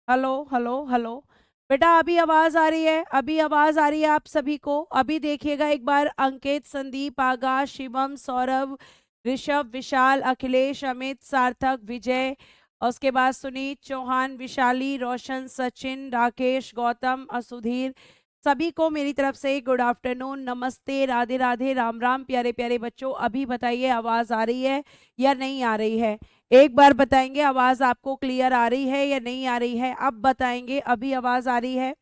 Hello hello hello. बेटा अभी आवाज आ रही है? अभी आवाज आ रही है आप सभी को? अभी देखिएगा एक बार। अंकित, संदीप, आकाश, शिवम, सौरभ, ऋषभ, विशाल, अखिलेश, अमित, सार्थक, विजय, और उसके बाद सुनीत, चौहान, विशाली, रोशन, सचिन, राकेश, गौतम, असुधीर, सभी को मेरी तरफ से गुड आफ्टरनून, नमस्ते, राधे राधे, राम राम। प्यारे प्यारे बच्चों, अभी बताइए आवाज आ रही है या नहीं आ रही है? एक बार बताएंगे आवाज आपको क्लियर आ रही है या नहीं आ रही है? अब बताएंगे अभी आवाज आ रही है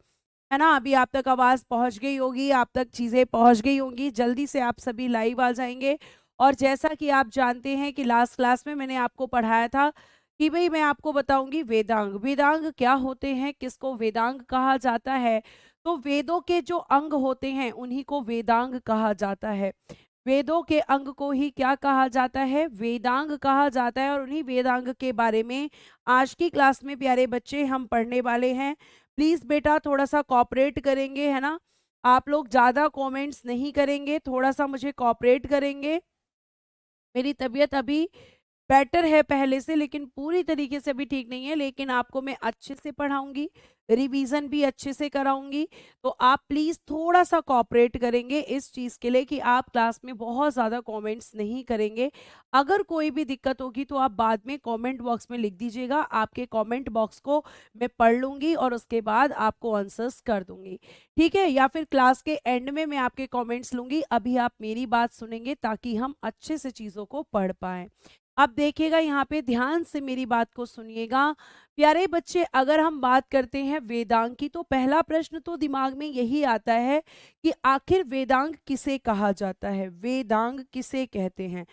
ना? अभी आप तक आवाज पहुंच गई होगी, आप तक चीजें पहुंच गई होंगी। जल्दी से आप सभी लाइव आ जाएंगे। और जैसा कि आप जानते हैं कि लास्ट क्लास में मैंने आपको पढ़ाया था कि भाई मैं आपको बताऊंगी वेदांग। वेदांग क्या होते हैं, किसको वेदांग कहा जाता है? तो वेदों के जो अंग होते हैं उन्हीं को वेदांग कहा जाता है। वेदों के अंग को ही क्या कहा जाता है? वेदांग कहा जाता है। और उन्हीं वेदांग के बारे में आज की क्लास में प्यारे बच्चे हम पढ़ने वाले हैं। प्लीज बेटा थोड़ा सा कॉपरेट करेंगे, है ना? आप लोग ज्यादा कमेंट्स नहीं करेंगे, थोड़ा सा मुझे कॉपरेट करेंगे। मेरी तबीयत अभी बेटर है पहले से, लेकिन पूरी तरीके से भी ठीक नहीं है। लेकिन आपको मैं अच्छे से पढ़ाऊंगी, रिवीजन भी अच्छे से कराऊंगी। तो आप प्लीज थोड़ा सा कॉपरेट करेंगे इस चीज के लिए कि आप क्लास में बहुत ज्यादा कमेंट्स नहीं करेंगे। अगर कोई भी दिक्कत होगी तो आप बाद में कमेंट बॉक्स में लिख दीजिएगा, आपके कमेंट बॉक्स को मैं पढ़ लूंगी और उसके बाद आपको आंसर्स कर दूंगी। ठीक है? या फिर क्लास के एंड में मैं आपके कमेंट्स लूंगी। अभी आप मेरी बात सुनेंगे ताकि हम अच्छे से चीजों को पढ़ पाए। अब देखिएगा, यहाँ पे ध्यान से मेरी बात को सुनिएगा प्यारे बच्चे। अगर हम बात करते हैं वेदांग की तो पहला प्रश्न तो दिमाग में यही आता है कि आखिर वेदांग किसे कहा जाता है, वेदांग किसे कहते हैं?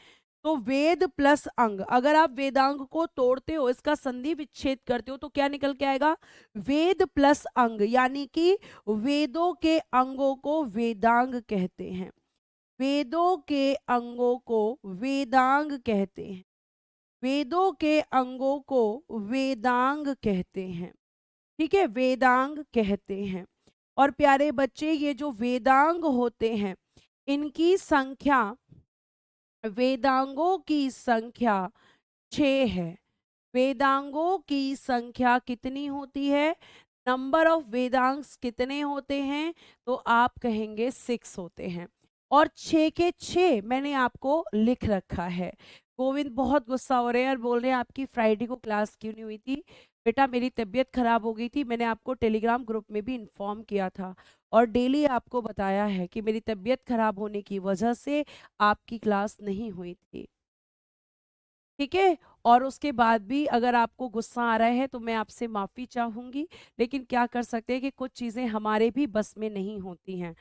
तो वेद प्लस अंग, अगर आप वेदांग को तोड़ते हो, इसका संधि विच्छेद करते हो, तो क्या निकल के आएगा? वेद प्लस अंग, यानी कि वेदों के अंगों को वेदांग कहते हैं। वेदों के अंगों को वेदांग कहते हैं। वेदों के अंगों को वेदांग कहते हैं। ठीक है? वेदांग कहते हैं। और प्यारे बच्चे, ये जो वेदांग होते हैं इनकी संख्या, वेदांगों की संख्या 6 है। वेदांगों की संख्या कितनी होती है? नंबर ऑफ वेदांग्स कितने होते हैं? तो आप कहेंगे 6 होते हैं। और 6 के 6 मैंने आपको लिख रखा है। गोविंद बहुत गुस्सा हो रहे हैं और बोल रहे हैं आपकी फ्राइडे को क्लास क्यों नहीं हुई थी? बेटा मेरी तबीयत खराब हो गई थी, मैंने आपको टेलीग्राम ग्रुप में भी इन्फॉर्म किया था और डेली आपको बताया है कि मेरी तबीयत खराब होने की वजह से आपकी क्लास नहीं हुई थी। ठीक है? और उसके बाद भी अगर आपको गुस्सा आ रहा है तो मैं आपसे माफ़ी चाहूँगी, लेकिन क्या कर सकते हैं कि कुछ चीज़ें हमारे भी बस में नहीं होती हैं।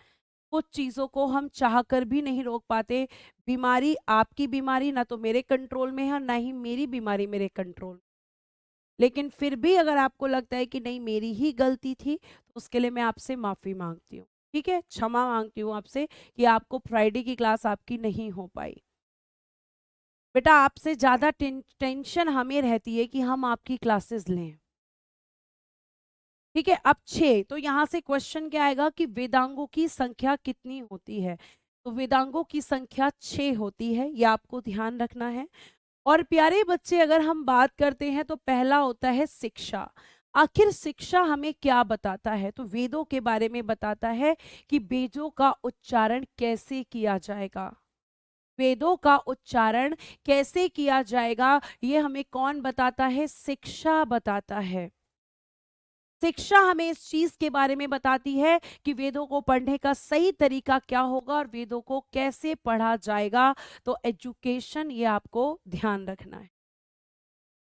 कुछ चीज़ों को हम चाह कर भी नहीं रोक पाते। बीमारी, आपकी बीमारी ना तो मेरे कंट्रोल में है, ना ही मेरी बीमारी मेरे कंट्रोल। लेकिन फिर भी अगर आपको लगता है कि नहीं मेरी ही गलती थी, तो उसके लिए मैं आपसे माफ़ी माँगती हूँ। ठीक है? क्षमा माँगती हूँ आपसे कि आपको फ्राइडे की क्लास आपकी नहीं हो पाई। बेटा आपसे ज्यादा टेंशन हमें रहती है कि हम आपकी क्लासेस लें। ठीक है? अब 6, तो यहां से क्वेश्चन क्या आएगा कि वेदांगों की संख्या कितनी होती है? तो वेदांगों की संख्या 6 होती है, ये आपको ध्यान रखना है। और प्यारे बच्चे अगर हम बात करते हैं तो पहला होता है शिक्षा। आखिर शिक्षा हमें क्या बताता है? तो वेदों के बारे में बताता है कि वेदों का उच्चारण कैसे किया जाएगा। वेदों का उच्चारण कैसे किया जाएगा ये हमें कौन बताता है? शिक्षा बताता है। शिक्षा हमें इस चीज के बारे में बताती है कि वेदों को पढ़ने का सही तरीका क्या होगा और वेदों को कैसे पढ़ा जाएगा। तो एजुकेशन, ये आपको ध्यान रखना है।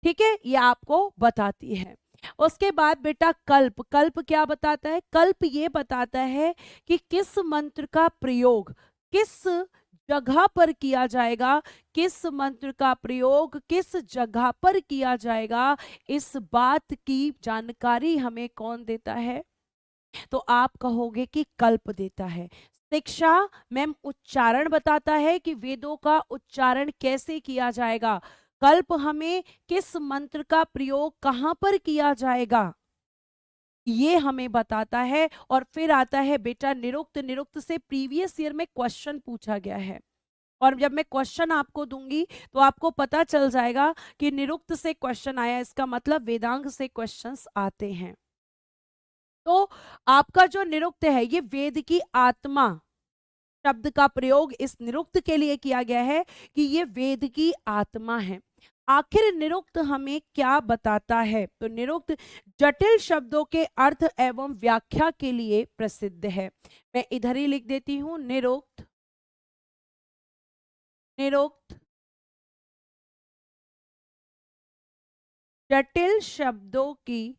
ठीक है? ये आपको बताती है। उसके बाद बेटा कल्प, कल्प क्या बताता है? कल्प ये बताता है कि किस मंत्र का प्रयोग किस जगह पर किया जाएगा, किस मंत्र का प्रयोग किस जगह पर किया जाएगा, इस बात की जानकारी हमें कौन देता है? तो आप कहोगे कि कल्प देता है। शिक्षा मैम उच्चारण बताता है कि वेदों का उच्चारण कैसे किया जाएगा। कल्प हमें किस मंत्र का प्रयोग कहां पर किया जाएगा ये हमें बताता है। और फिर आता है बेटा निरुक्त, निरुक्त से प्रीवियस ईयर में क्वेश्चन पूछा गया है। और जब मैं क्वेश्चन आपको दूंगी तो आपको पता चल जाएगा कि निरुक्त से क्वेश्चन आया, इसका मतलब वेदांग से क्वेश्चंस आते हैं। तो आपका जो निरुक्त है ये वेद की आत्मा शब्द का प्रयोग इस निरुक्त के लिए किया गया है कि ये वेद की आत्मा है। आखिर निरुक्त हमें क्या बताता है? तो निरुक्त जटिल शब्दों के अर्थ एवं व्याख्या के लिए प्रसिद्ध है। मैं इधर ही लिख देती हूं, निरुक्त। निरुक्त जटिल शब्दों की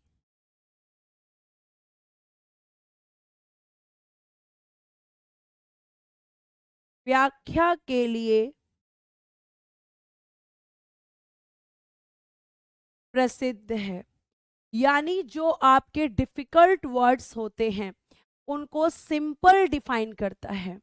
व्याख्या के लिए प्रसिद्ध है। यानी जो आपके डिफिकल्ट वर्ड्स होते हैं उनको सिंपल डिफाइन करता है।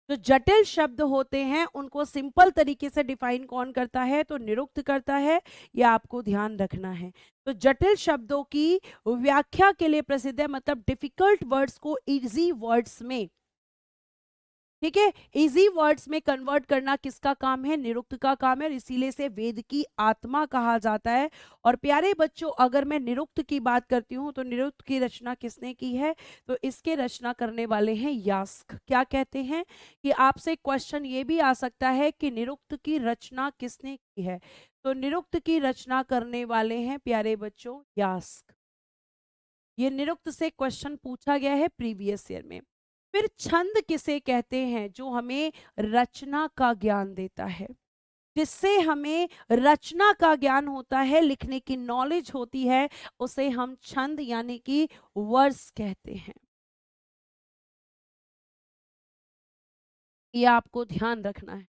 जो जटिल शब्द होते हैं उनको सिंपल तरीके से डिफाइन कौन करता है? तो निरुक्त करता है। यह आपको ध्यान रखना है। तो जटिल शब्दों की व्याख्या के लिए प्रसिद्ध है, मतलब डिफिकल्ट वर्ड्स को इजी वर्ड्स में, ठीक है, इजी वर्ड्स में कन्वर्ट करना किसका काम है? निरुक्त का काम है। इसीलिए से वेद की आत्मा कहा जाता है। और प्यारे बच्चों, अगर मैं निरुक्त की बात करती हूं तो निरुक्त की रचना किसने की है? तो इसके रचना करने वाले हैं यास्क। क्या कहते हैं कि आपसे क्वेश्चन ये भी आ सकता है कि निरुक्त की रचना किसने की है? तो निरुक्त की रचना करने वाले हैं प्यारे बच्चों यास्क। ये निरुक्त से क्वेश्चन पूछा गया है प्रीवियस ईयर में। फिर छंद किसे कहते हैं? जो हमें रचना का ज्ञान देता है, जिससे हमें रचना का ज्ञान होता है, लिखने की नॉलेज होती है, उसे हम छंद यानी कि वर्स कहते हैं। ये आपको ध्यान रखना है।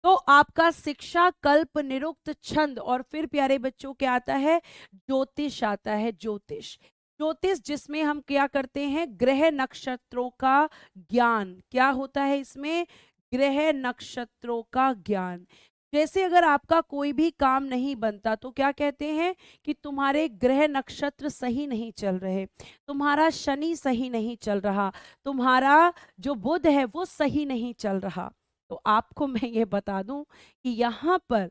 तो आपका शिक्षा, कल्प, निरुक्त, छंद और फिर प्यारे बच्चों क्या आता है? ज्योतिष आता है। ज्योतिष, ज्योतिष जिसमें हम क्या करते हैं? ग्रह नक्षत्रों का ज्ञान। क्या होता है इसमें? ग्रह नक्षत्रों का ज्ञान। जैसे अगर आपका कोई भी काम नहीं बनता तो क्या कहते हैं कि तुम्हारे ग्रह नक्षत्र सही नहीं चल रहे, तुम्हारा शनि सही नहीं चल रहा, तुम्हारा जो बुध है वो सही नहीं चल रहा। तो आपको मैं ये बता दूं कि यहाँ पर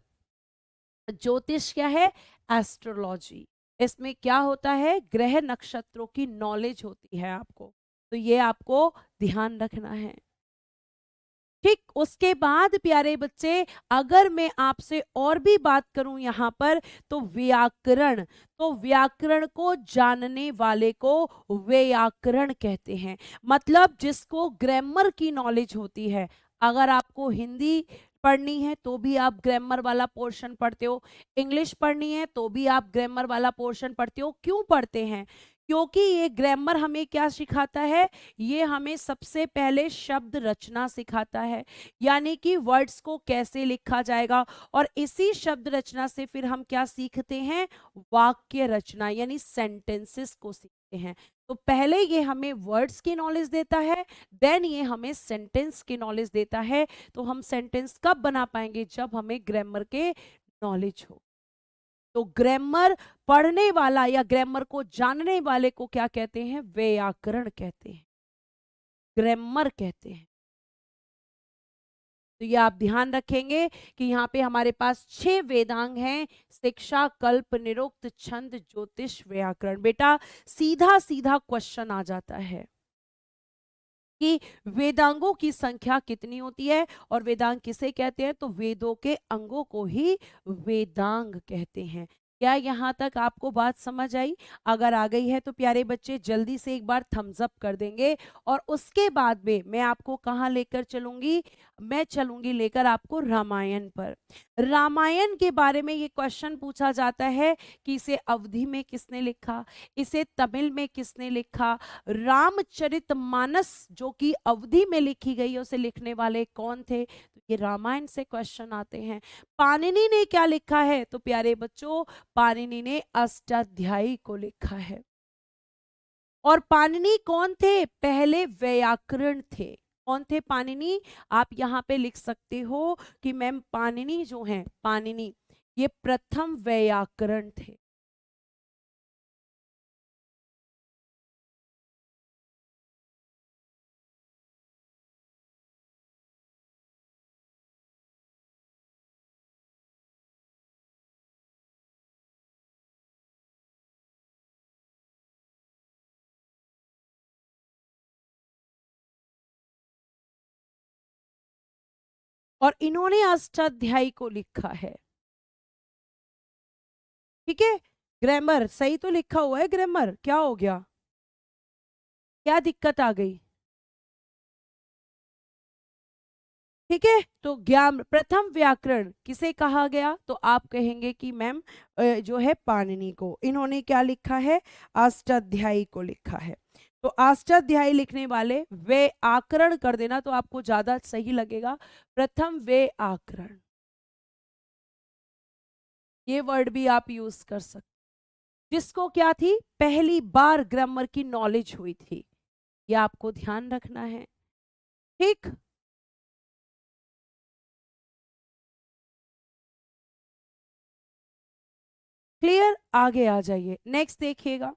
ज्योतिष क्या है? एस्ट्रोलॉजी। इसमें क्या होता है? ग्रह नक्षत्रों की नॉलेज होती है आपको। तो ये आपको ध्यान रखना है। ठीक, उसके बाद प्यारे बच्चे, अगर मैं आपसे और भी बात करूं यहाँ पर, तो व्याकरण। तो व्याकरण को जानने वाले को व्याकरण कहते हैं। मतलब जिसको ग्रामर की नॉलेज होती है। अगर आपको हिंदी पढ़नी है तो भी आप ग्रामर वाला पोर्शन पढ़ते हो, इंग्लिश पढ़नी है तो भी आप ग्रामर वाला पोर्शन पढ़ते हो। क्यों पढ़ते हैं? क्योंकि ये ग्रामर हमें क्या सिखाता है? ये हमें सबसे पहले शब्द रचना सिखाता है, यानी कि वर्ड्स को कैसे लिखा जाएगा। और इसी शब्द रचना से फिर हम क्या सीखते हैं? वाक्य रचना यानी सेंटेंसेस को सीखते हैं। तो पहले ये हमें वर्ड्स की नॉलेज देता है, देन ये हमें सेंटेंस की नॉलेज देता है। तो हम सेंटेंस कब बना पाएंगे? जब हमें ग्रामर के नॉलेज हो। तो ग्रामर पढ़ने वाला या ग्रामर को जानने वाले को क्या कहते हैं? व्याकरण कहते हैं, ग्रामर कहते हैं। तो ये आप ध्यान रखेंगे कि यहाँ पे हमारे पास 6 वेदांग हैं: शिक्षा, कल्प, निरुक्त, छंद, ज्योतिष, व्याकरण। बेटा सीधा सीधा क्वेश्चन आ जाता है कि वेदांगों की संख्या कितनी होती है और वेदांग किसे कहते हैं? तो वेदों के अंगों को ही वेदांग कहते हैं। क्या यहाँ तक आपको बात समझ आई? अगर आ गई है तो प्यारे बच्चे जल्दी से एक बार थम्स अप कर देंगे। और उसके बाद में मैं आपको कहाँ लेकर चलूंगी? मैं चलूंगी लेकर आपको रामायण पर। रामायण के बारे में ये क्वेश्चन पूछा जाता है कि इसे अवधि में किसने लिखा, इसे तमिल में किसने लिखा, रामचरितमानस जो कि अवधि में लिखी गई है उसे लिखने वाले कौन थे? तो ये रामायण से क्वेश्चन आते हैं। पाणिनि ने क्या लिखा है? तो प्यारे बच्चों पाणिनि ने अष्टाध्यायी को लिखा है। और पाणिनि कौन थे? पहले व्याकरण थे। कौन थे पाणिनि? आप यहाँ पे लिख सकते हो कि मैम पाणिनि जो है, पाणिनि ये प्रथम व्याकरण थे। और इन्होंने अष्टाध्यायी को लिखा है। ठीक है, ग्रामर सही तो लिखा हुआ है, ग्रामर क्या हो गया, क्या दिक्कत आ गई? ठीक है, तो ज्ञान प्रथम व्याकरण किसे कहा गया, तो आप कहेंगे कि मैम जो है पाणिनि को। इन्होंने क्या लिखा है, अष्टाध्यायी को लिखा है। तो अष्टाध्यायी लिखने वाले वे आकरण कर देना तो आपको ज्यादा सही लगेगा। प्रथम वे आकरण, ये वर्ड भी आप यूज कर सकते, जिसको क्या थी, पहली बार ग्रामर की नॉलेज हुई थी, ये आपको ध्यान रखना है। ठीक, क्लियर, आगे आ जाइए, नेक्स्ट देखिएगा।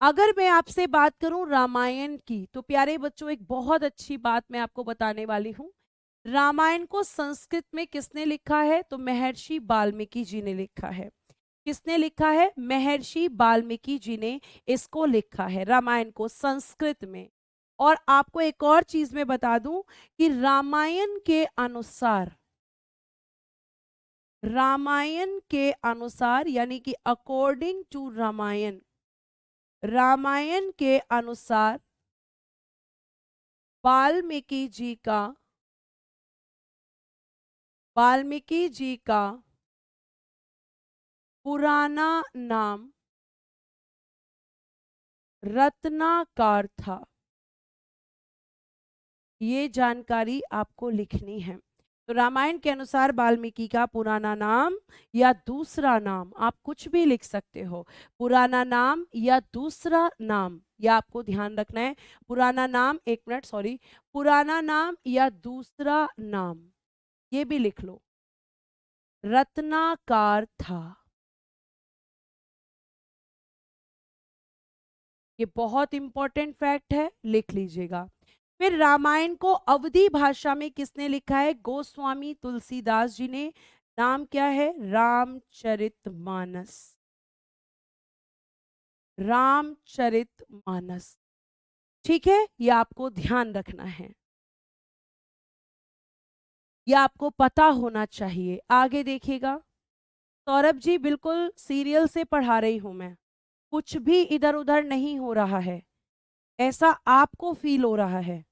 अगर मैं आपसे बात करूं रामायण की, तो प्यारे बच्चों एक बहुत अच्छी बात मैं आपको बताने वाली हूं। रामायण को संस्कृत में किसने लिखा है, तो महर्षि वाल्मीकि जी ने लिखा है। किसने लिखा है, महर्षि वाल्मीकि जी ने इसको लिखा है, रामायण को संस्कृत में। और आपको एक और चीज मैं बता दूं कि रामायण के अनुसार, रामायण के अनुसार यानी कि अकॉर्डिंग टू रामायण, रामायण के अनुसार वाल्मीकि जी का, वाल्मीकि जी का पुराना नाम रत्नाकर था। ये जानकारी आपको लिखनी है। तो रामायण के अनुसार वाल्मीकि का पुराना नाम या दूसरा नाम, आप कुछ भी लिख सकते हो, पुराना नाम या दूसरा नाम, या आपको ध्यान रखना है। पुराना नाम, एक मिनट सॉरी, पुराना नाम या दूसरा नाम, ये भी लिख लो, रत्नाकर था। ये बहुत इंपॉर्टेंट फैक्ट है, लिख लीजिएगा। फिर रामायण को अवधी भाषा में किसने लिखा है, गोस्वामी तुलसीदास जी ने। नाम क्या है, रामचरितमानस, रामचरितमानस। ठीक है, ये आपको ध्यान रखना है, ये आपको पता होना चाहिए। आगे देखिएगा, सौरभ जी बिल्कुल सीरियल से पढ़ा रही हूं मैं, कुछ भी इधर उधर नहीं हो रहा है, ऐसा आपको फील हो रहा है।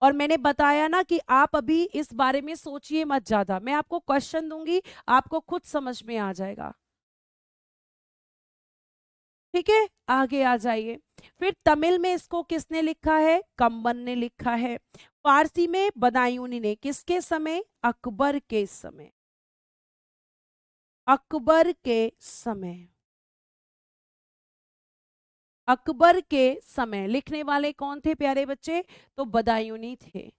और मैंने बताया ना कि आप अभी इस बारे में सोचिए मत ज्यादा, मैं आपको क्वेश्चन दूंगी, आपको खुद समझ में आ जाएगा। ठीक है, आगे आ जाइए। फिर तमिल में इसको किसने लिखा है, कम्बन ने लिखा है। फारसी में बदायूनी ने, किसके समय, अकबर के समय, अकबर के समय, अकबर के समय लिखने वाले कौन थे प्यारे बच्चे, तो बदायूनी थे।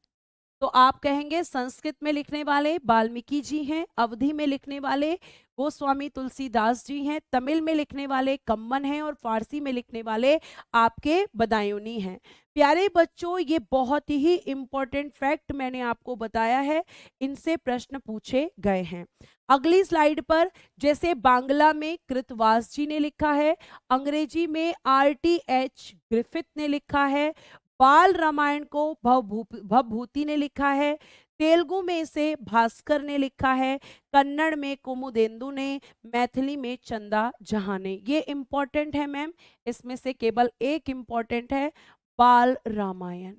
तो आप कहेंगे संस्कृत में लिखने वाले वाल्मीकि जी हैं, अवधी में लिखने वाले गोस्वामी तुलसीदास जी हैं, तमिल में लिखने वाले कम्मन हैं, और फारसी में लिखने वाले आपके बदायूनी हैं। प्यारे बच्चों, ये बहुत ही इंपॉर्टेंट फैक्ट मैंने आपको बताया है, इनसे प्रश्न पूछे गए हैं। अगली स्लाइड पर, जैसे बांग्ला में कृतवास जी ने लिखा है, अंग्रेजी में RTH ग्रिफिथ ने लिखा है, बाल रामायण को भवभूति ने लिखा है, तेलुगु में इसे भास्कर ने लिखा है, कन्नड़ में कुमुदेंदु ने, मैथिली में चंदा जहां ने। ये इंपॉर्टेंट है मैम, इसमें से केवल एक इंपॉर्टेंट है, बाल रामायण।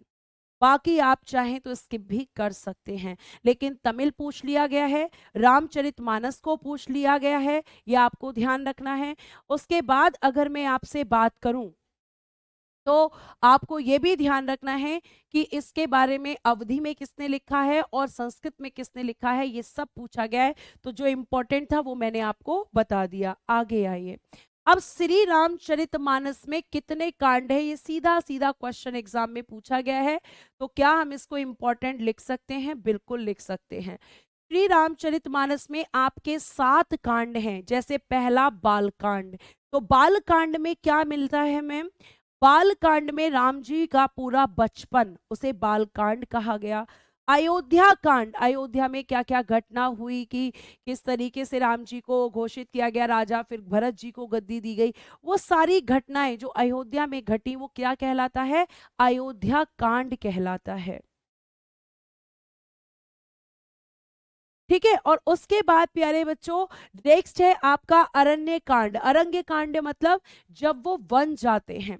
बाकी आप चाहें तो स्किप भी कर सकते हैं, लेकिन तमिल पूछ लिया गया है, रामचरितमानस को पूछ लिया गया है, यह आपको ध्यान रखना है। उसके बाद अगर मैं आपसे बात करूं, तो आपको यह भी ध्यान रखना है कि इसके बारे में अवधि में किसने लिखा है और संस्कृत में किसने लिखा है, ये सब पूछा गया है। तो जो इंपॉर्टेंट था वो मैंने आपको बता दिया। आगे आइए, अब श्री रामचरितमानस में कितने कांड है, ये सीधा सीधा क्वेश्चन एग्जाम में पूछा गया है। तो क्या हम इसको इंपॉर्टेंट लिख सकते हैं, बिल्कुल लिख सकते हैं। श्री रामचरितमानस में आपके 7 कांड हैं। जैसे पहला बालकांड, तो बालकांड में क्या मिलता है मैम, बालकांड में राम जी का पूरा बचपन, उसे बालकांड कहा गया। अयोध्या कांड, अयोध्या में क्या क्या घटना हुई कि किस तरीके से राम जी को घोषित किया गया राजा, फिर भरत जी को गद्दी दी गई, वो सारी घटनाएं जो अयोध्या में घटी वो क्या कहलाता है, अयोध्या कांड कहलाता है। ठीक है। और उसके बाद प्यारे बच्चों नेक्स्ट है आपका अरण्य कांड। अरण्य कांड मतलब जब वो वन जाते हैं,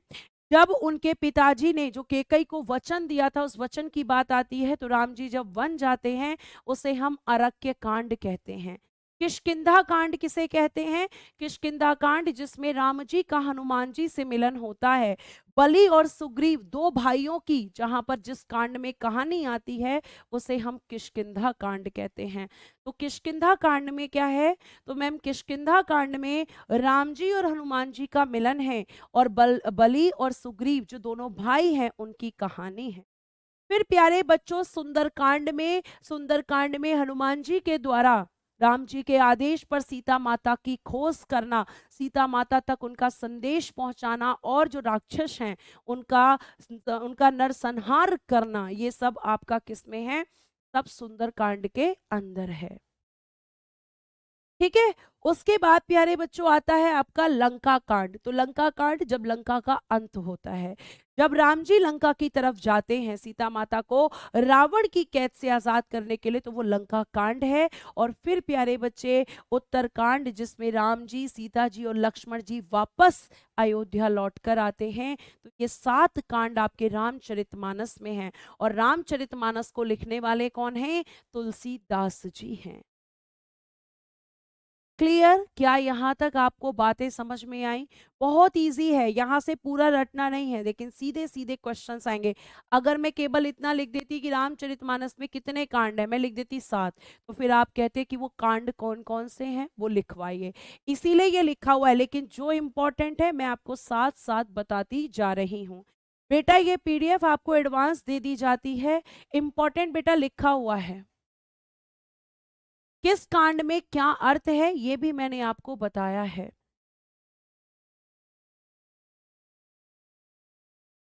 जब उनके पिताजी ने जो केकई को वचन दिया था उस वचन की बात आती है, तो राम जी जब वन जाते हैं उसे हम अरण्य कांड कहते हैं। किष्किंधा कांड किसे कहते हैं? किष्किंधा कांड जिसमें राम जी का हनुमान जी से मिलन होता है। बलि और सुग्रीव दो भाइयों की जहां पर जिस कांड में कहानी आती है उसे हम किष्किंधा कांड कहते हैं। तो किष्किंधा कांड में क्या है? तो मैम किष्किंधा कांड में राम जी और हनुमान जी का मिलन है, और बलि और सुग्रीव जो दोनों भाई हैं उनकी कहानी है। फिर प्यारे बच्चों सुंदरकांड में हनुमान जी के द्वारा राम जी के आदेश पर सीता माता की खोज करना, सीता माता तक उनका संदेश पहुंचाना, और जो राक्षस हैं उनका उनका नरसंहार करना, ये सब आपका किसमें है? सब सुंदरकांड के अंदर है। ठीक है। उसके बाद प्यारे बच्चों आता है आपका लंका कांड। तो लंका कांड जब लंका का अंत होता है, जब राम जी लंका की तरफ जाते हैं सीता माता को रावण की कैद से आजाद करने के लिए, तो वो लंका कांड है। और फिर प्यारे बच्चे उत्तरकांड जिसमें राम जी, सीता जी और लक्ष्मण जी वापस अयोध्या लौट कर आते हैं। तो ये 7 कांड आपके रामचरितमानस में हैं। और रामचरितमानस को लिखने वाले कौन हैं? तुलसीदास जी हैं। क्लियर? क्या यहाँ तक आपको बातें समझ में आई? बहुत इजी है, यहाँ से पूरा रटना नहीं है, लेकिन सीधे सीधे क्वेश्चंस आएंगे। अगर मैं केवल इतना लिख देती कि रामचरितमानस में कितने कांड है, मैं लिख देती 7, तो फिर आप कहते कि वो कांड कौन कौन से हैं वो लिखवाइए। इसीलिए ये लिखा हुआ है, लेकिन जो इम्पोर्टेंट है मैं आपको साथ साथ बताती जा रही हूँ। बेटा ये पीडीएफ आपको एडवांस दे दी जाती है, इम्पोर्टेंट बेटा लिखा हुआ है। किस कांड में क्या अर्थ है ये भी मैंने आपको बताया है।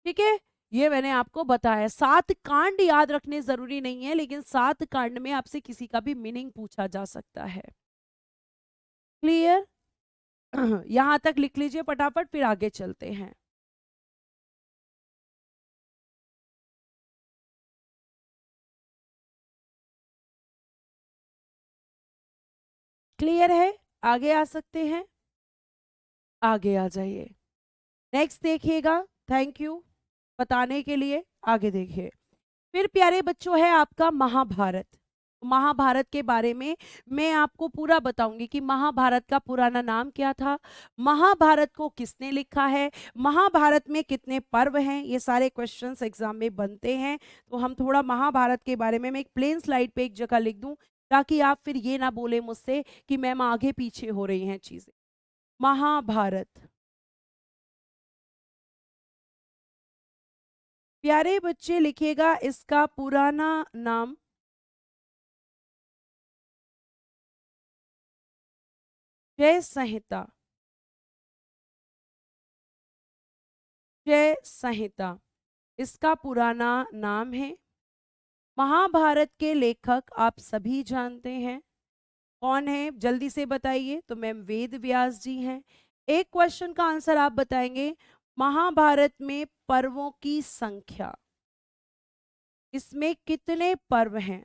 ठीक है, ये मैंने आपको बताया। 7 कांड याद रखने जरूरी नहीं है, लेकिन 7 कांड में आपसे किसी का भी मीनिंग पूछा जा सकता है। क्लियर? यहां तक लिख लीजिए फटाफट, फिर आगे चलते हैं। क्लियर है? आगे आ सकते हैं, आगे आ जाइए। नेक्स्ट देखिएगा। थैंक यू बताने के लिए। आगे देखिए। फिर प्यारे बच्चों है आपका महाभारत। महाभारत के बारे में मैं आपको पूरा बताऊंगी कि महाभारत का पुराना नाम क्या था, महाभारत को किसने लिखा है, महाभारत में कितने पर्व हैं, ये सारे क्वेश्चंस एग्जाम में बनते हैं। तो हम थोड़ा महाभारत के बारे में मैं एक प्लेन स्लाइड पे एक जगह लिख दूं, ताकि आप फिर ये ना बोले मुझसे कि मैम आगे पीछे हो रही हैं चीजें। महाभारत, प्यारे बच्चे लिखिएगा इसका पुराना नाम जय संहिता। जय संहिता इसका पुराना नाम है। महाभारत के लेखक आप सभी जानते हैं कौन है, जल्दी से बताइए। तो मैम वेद व्यास जी हैं। एक क्वेश्चन का आंसर आप बताएंगे। महाभारत में पर्वों की संख्या, इसमें कितने पर्व हैं?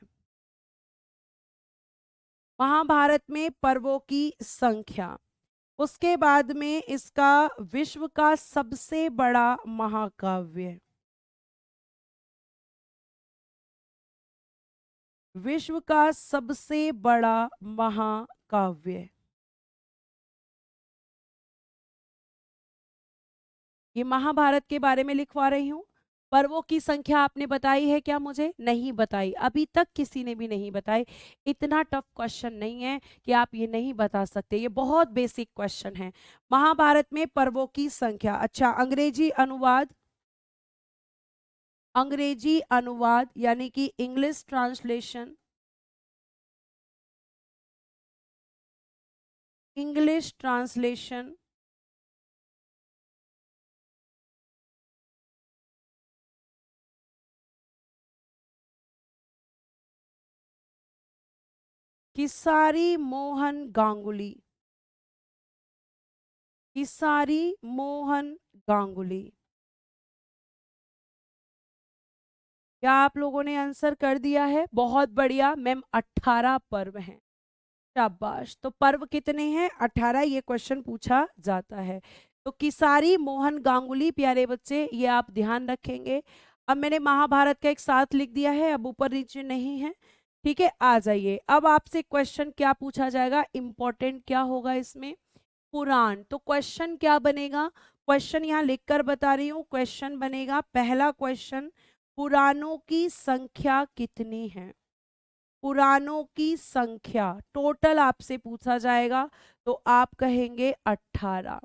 महाभारत में पर्वों की संख्या। उसके बाद में इसका विश्व का सबसे बड़ा महाकाव्य, विश्व का सबसे बड़ा महाकाव्य। ये महाभारत के बारे में लिखवा रही हूँ। पर्वों की संख्या आपने बताई है क्या? मुझे नहीं बताई, अभी तक किसी ने भी नहीं बताई। इतना टफ क्वेश्चन नहीं है कि आप ये नहीं बता सकते, ये बहुत बेसिक क्वेश्चन है। महाभारत में पर्वों की संख्या। अच्छा, अंग्रेजी अनुवाद, अंग्रेजी अनुवाद यानी कि English translation, English translation Kisari Mohan Ganguli, Kisari Mohan Ganguli. क्या आप लोगों ने आंसर कर दिया है? बहुत बढ़िया मैम, 18 पर्व हैं। शाबाश। तो पर्व कितने हैं? 18। ये क्वेश्चन पूछा जाता है। तो किसारी मोहन गांगुली प्यारे बच्चे, ये आप ध्यान रखेंगे। अब मैंने महाभारत का एक साथ लिख दिया है, अब ऊपर नीचे नहीं है। ठीक है, आ जाइए। अब आपसे क्वेश्चन क्या पूछा जाएगा, इंपॉर्टेंट क्या होगा इसमें? पुराण। तो क्वेश्चन क्या बनेगा? क्वेश्चन यहाँ लिखकर बता रही हूँ। क्वेश्चन बनेगा, पहला क्वेश्चन, पुराणों की संख्या कितनी है? पुराणों की संख्या टोटल आपसे पूछा जाएगा, तो आप कहेंगे 18।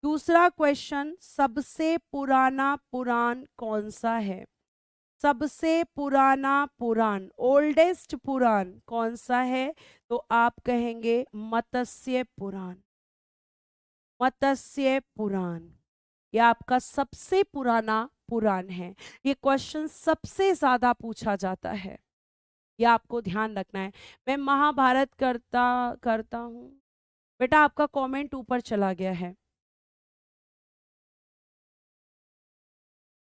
दूसरा क्वेश्चन, सबसे पुराना पुराण कौन सा है? सबसे पुराना पुराण, ओल्डेस्ट पुराण कौन सा है? तो आप कहेंगे मत्स्य पुराण। मत्स्य पुराण यह आपका सबसे पुराना पुराण है। ये क्वेश्चन सबसे ज्यादा पूछा जाता है, ये आपको ध्यान रखना है। मैं महाभारत करता करता हूँ। बेटा आपका कमेंट ऊपर चला गया है।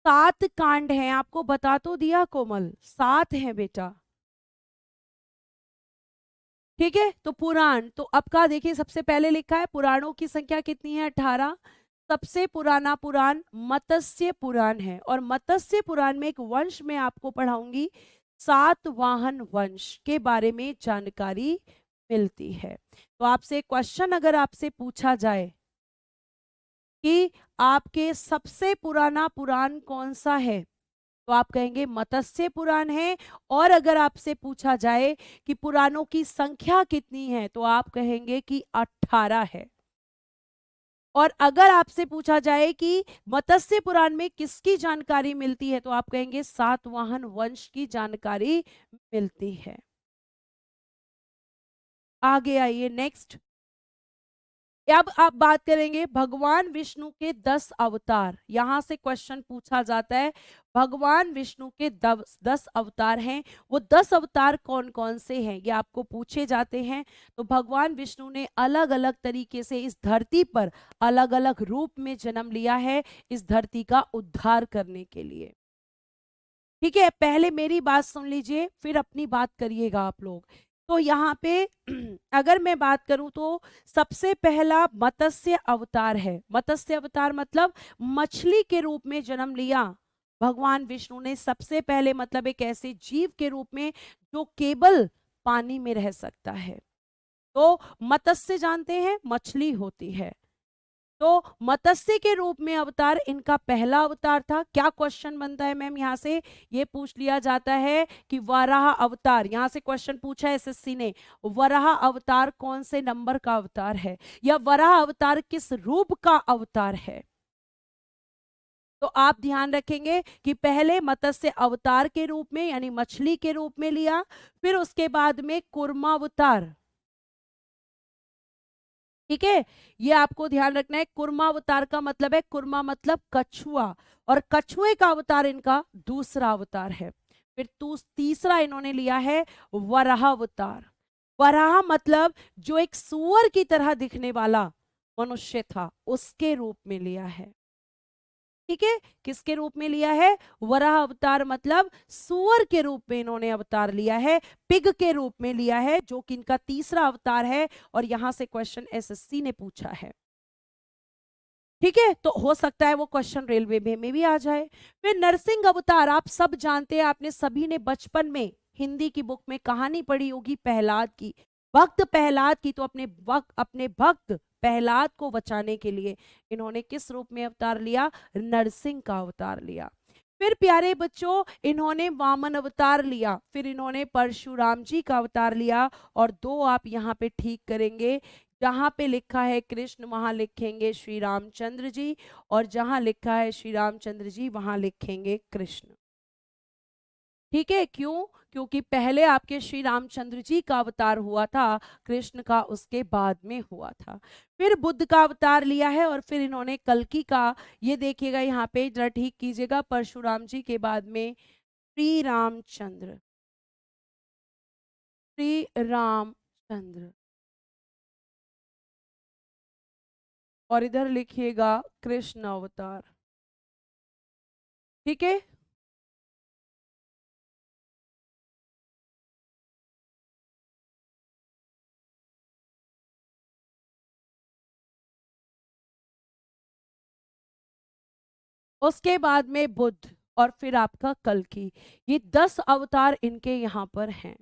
7 कांड हैं, आपको बता तो दिया कोमल, 7 हैं बेटा। ठीक है, तो पुराण, तो अब का देखिए, सबसे पहले लिखा है पुराणों की संख्या कितनी है? 18। सबसे पुराना पुराण मत्स्य पुराण है, और मत्स्य पुराण में एक वंश में आपको पढ़ाऊंगी, सातवाहन वंश के बारे में जानकारी मिलती है। तो आपसे क्वेश्चन अगर आपसे पूछा जाए कि आपके सबसे पुराना पुराण कौन सा है, तो आप कहेंगे मत्स्य पुराण है। और अगर आपसे पूछा जाए कि पुराणों की संख्या कितनी है, तो आप कहेंगे कि 18 है। और अगर आपसे पूछा जाए कि मत्स्य पुराण में किसकी जानकारी मिलती है, तो आप कहेंगे सातवाहन वंश की जानकारी मिलती है। आगे आइए, नेक्स्ट। अब आप बात करेंगे भगवान विष्णु के 10 अवतार। यहां से क्वेश्चन पूछा जाता है, भगवान विष्णु के 10 अवतार हैं, वो 10 अवतार कौन कौन से हैं, ये आपको पूछे जाते हैं। तो भगवान विष्णु ने अलग अलग तरीके से इस धरती पर अलग अलग रूप में जन्म लिया है, इस धरती का उद्धार करने के लिए। ठीक है, पहले मेरी बात सुन लीजिए, फिर अपनी बात करिएगा आप लोग। तो यहाँ पे अगर मैं बात करूं, तो सबसे पहला मत्स्य अवतार है। मत्स्य अवतार मतलब मछली के रूप में जन्म लिया भगवान विष्णु ने सबसे पहले, मतलब एक ऐसे जीव के रूप में जो केवल पानी में रह सकता है। तो मत्स्य जानते हैं, मछली होती है। तो मत्स्य के रूप में अवतार इनका पहला अवतार था। क्या क्वेश्चन बनता है मैम यहां से? ये पूछ लिया जाता है कि वराह अवतार, यहां से क्वेश्चन पूछा है एसएससी ने, वराह अवतार कौन से नंबर का अवतार है, या वराह अवतार किस रूप का अवतार है? तो आप ध्यान रखेंगे कि पहले मत्स्य अवतार के रूप में, यानी मछली के रूप में लिया, फिर उसके बाद में कुर्मावतार। ठीक है, ये आपको ध्यान रखना है। कुर्मा अवतार का मतलब है, कुर्मा मतलब कछुआ, और कछुए का अवतार इनका दूसरा अवतार है। फिर तीसरा इन्होंने लिया है वराह अवतार। वराह मतलब जो एक सुअर की तरह दिखने वाला मनुष्य था, उसके रूप में लिया है। ठीक है, किसके रूप में लिया है? वराह अवतार मतलब सुअर के रूप में इन्होंने अवतार लिया है, पिग के रूप में लिया है, जो कि इनका तीसरा अवतार है। और यहां से क्वेश्चन एसएससी ने पूछा है। ठीक है, तो हो सकता है वो क्वेश्चन रेलवे में भी आ जाए। फिर नरसिंह अवतार, आप सब जानते हैं, आपने सभी ने बचपन में हिंदी की बुक में कहानी पढ़ी होगी प्रहलाद की, भक्त प्रहलाद की। तो अपने भक्त प्रहलाद को बचाने के लिए इन्होंने किस रूप में अवतार लिया? नरसिंह का अवतार लिया। फिर प्यारे बच्चों, इन्होंने वामन अवतार लिया, फिर इन्होंने परशुराम जी का अवतार लिया। और दो आप यहाँ पे ठीक करेंगे, जहां पे लिखा है कृष्ण वहां लिखेंगे श्री रामचंद्र जी, और जहां लिखा है श्री रामचंद्र जी वहां लिखेंगे कृष्ण। ठीक है, क्यों? क्योंकि पहले आपके श्री रामचंद्र जी का अवतार हुआ था, कृष्ण का उसके बाद में हुआ था। फिर बुद्ध का अवतार लिया है, और फिर इन्होंने कल्कि का, ये देखिएगा यहाँ पे जरा ठीक कीजिएगा, परशुराम जी के बाद में श्री रामचंद्र, श्री रामचंद्र, और इधर लिखिएगा कृष्ण अवतार। ठीक है, उसके बाद में बुद्ध, और फिर आपका कल्कि। ये 10 अवतार इनके यहाँ पर हैं।